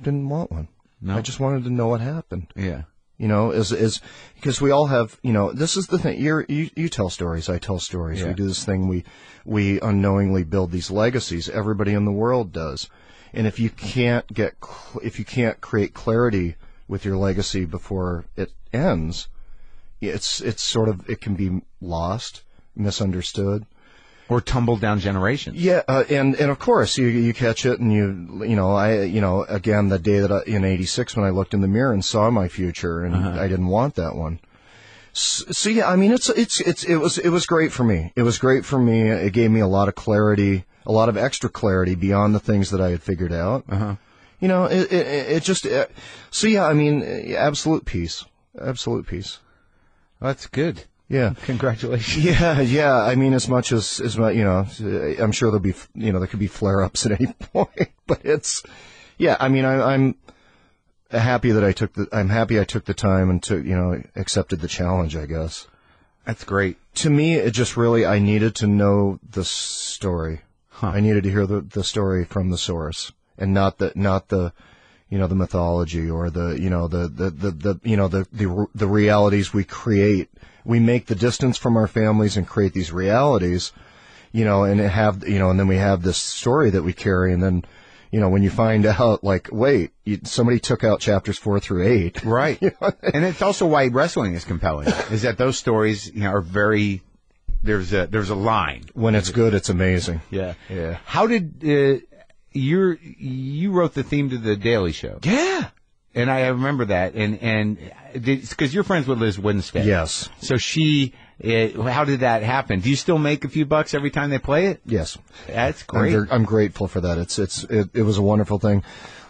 want one. No. I just wanted to know what happened. Yeah. Because we all have, this is the thing. You tell stories, I tell stories. Yeah. We do this thing. We unknowingly build these legacies. Everybody in the world does. And if you can't create clarity with your legacy before it ends, it's sort of, it can be lost, misunderstood. Or tumbled down generations. Yeah, and of course you catch it, and again, the day that in '86 when I looked in the mirror and saw my future, and I didn't want that one. So yeah, I mean, it was great for me. It was great for me. It gave me a lot of clarity, a lot of extra clarity beyond the things that I had figured out. So yeah, I mean, absolute peace. That's good. Yeah. Congratulations. Yeah. I mean, as much as I'm sure there'll be, there could be flare-ups at any point, but I mean, I'm happy that I took the time and accepted the challenge, I guess. That's great. To me, it just really, I needed to know the story. Huh. I needed to hear the story from the source, and not the the mythology or the realities we create. We make the distance from our families and create these realities, and and then we have this story that we carry, and then, when you find out, like, wait, somebody took out chapters 4 through 8. Right. And it's also why wrestling is compelling, is that those stories, are very, there's a line. When it's good, it's amazing. Yeah. Yeah. How did, you wrote the theme to the Daily Show. Yeah. And I remember that, and because you're friends with Liz Winstead. Yes. So how did that happen? Do you still make a few bucks every time they play it? Yes. That's great. I'm grateful for that. It was a wonderful thing.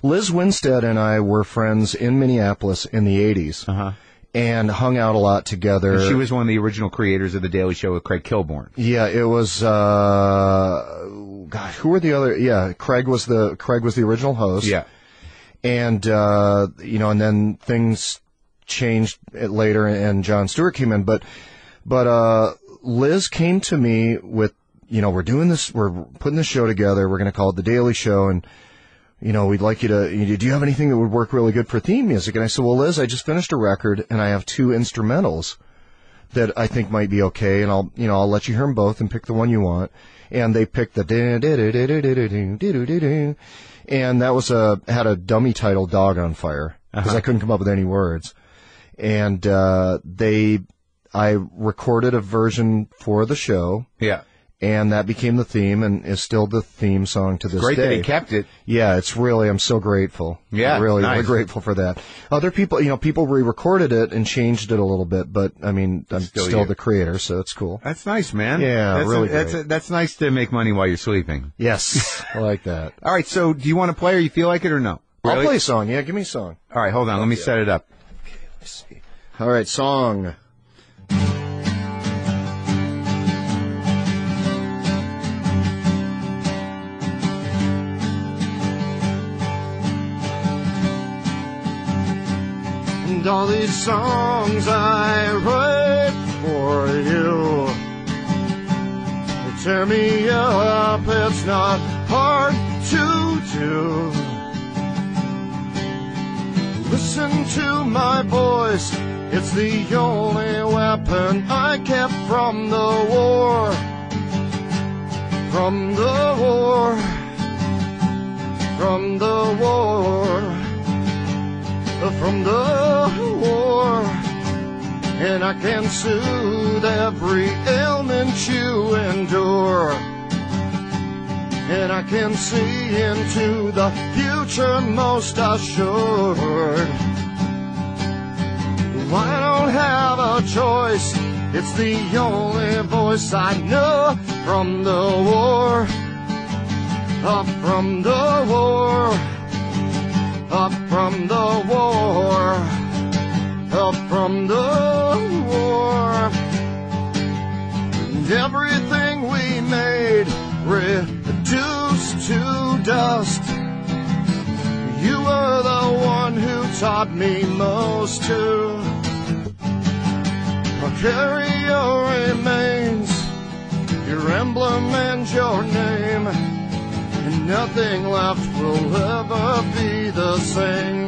Liz Winstead and I were friends in Minneapolis in the 80s. And hung out a lot together. And she was one of the original creators of the Daily Show with Craig Kilborn. Yeah, it was. Gosh, who were the other? Yeah, Craig was the original host. Yeah. And, and then things changed later and Jon Stewart came in. But Liz came to me with, we're doing this, we're putting this show together. We're going to call it The Daily Show. And, we'd like you to, do you have anything that would work really good for theme music? And I said, well, Liz, I just finished a record and I have 2 instrumentals that I think might be okay. And I'll let you hear them both and pick the one you want. And they picked the and that had a dummy title, Dog on Fire, because I couldn't come up with any words. And I recorded a version for the show. Yeah. And that became the theme and is still the theme song to this day. Great that he kept it. Yeah, it's really, I'm so grateful. Yeah, really, nice. really grateful for that. Other people, people re-recorded it and changed it a little bit, but I mean, I'm still the creator, so it's cool. That's nice, man. Yeah, really that's nice to make money while you're sleeping. Yes, I like that. All right, so do you want to play or you feel like it or no? Really? I'll play a song, yeah, give me a song. All right, hold on, let me set it up. Okay, let me see. All right, song. And all these songs I write for you, they tear me up, it's not hard to do. Listen to my voice, it's the only weapon I kept from the war. From the war. From the war. From the war. And I can soothe every ailment you endure. And I can see into the future most assured. I don't have a choice, it's the only voice I know. From the war, up from the war, up from the war, up from the war. And everything we made reduced to dust. You were the one who taught me most to carry your remains, your emblem and your name, and nothing left will ever be the same.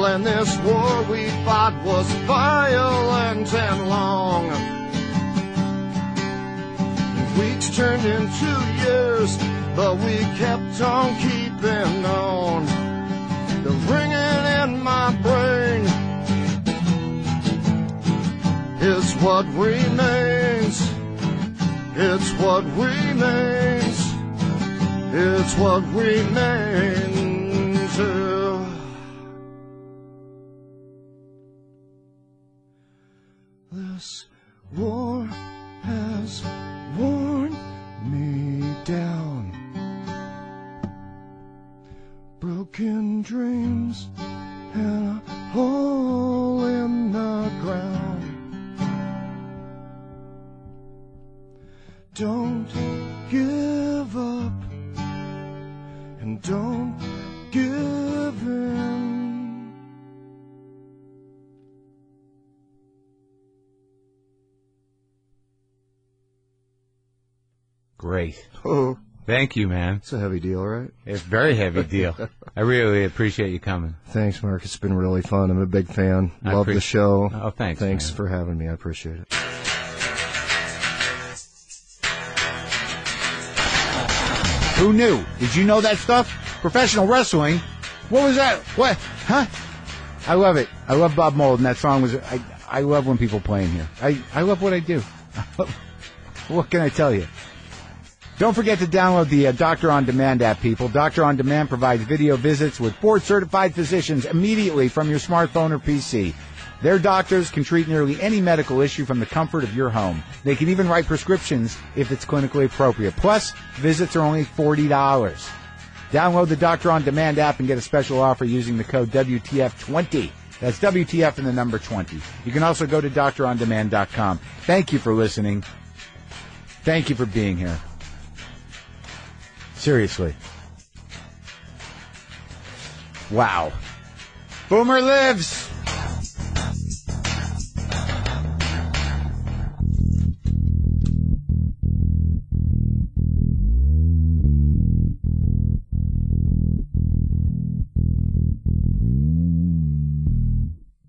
And this war we fought was violent and long. Weeks turned into years, but we kept on keeping on. The ringing in my brain is what remains. It's what remains. It's what remains. This war has worn me down. Broken dreams and a hole in the ground. Don't give up and don't give in. Great. Oh, thank you, man. It's a heavy deal, right? It's a very heavy deal. I really appreciate you coming. Thanks, Mark. It's been really fun. I'm a big fan. Love the show. Oh, thanks. Thanks man. for having me. I appreciate it. Who knew? Did you know that stuff? Professional wrestling? What was that? What? Huh? I love it. I love Bob Mould, and that song was... I love when people play in here. I love what I do. What can I tell you? Don't forget to download the Doctor On Demand app, people. Doctor On Demand provides video visits with board-certified physicians immediately from your smartphone or PC. Their doctors can treat nearly any medical issue from the comfort of your home. They can even write prescriptions if it's clinically appropriate. Plus, visits are only $40. Download the Doctor On Demand app and get a special offer using the code WTF20. That's WTF and the number 20. You can also go to drondemand.com. Thank you for listening. Thank you for being here. Seriously. Wow. Boomer lives!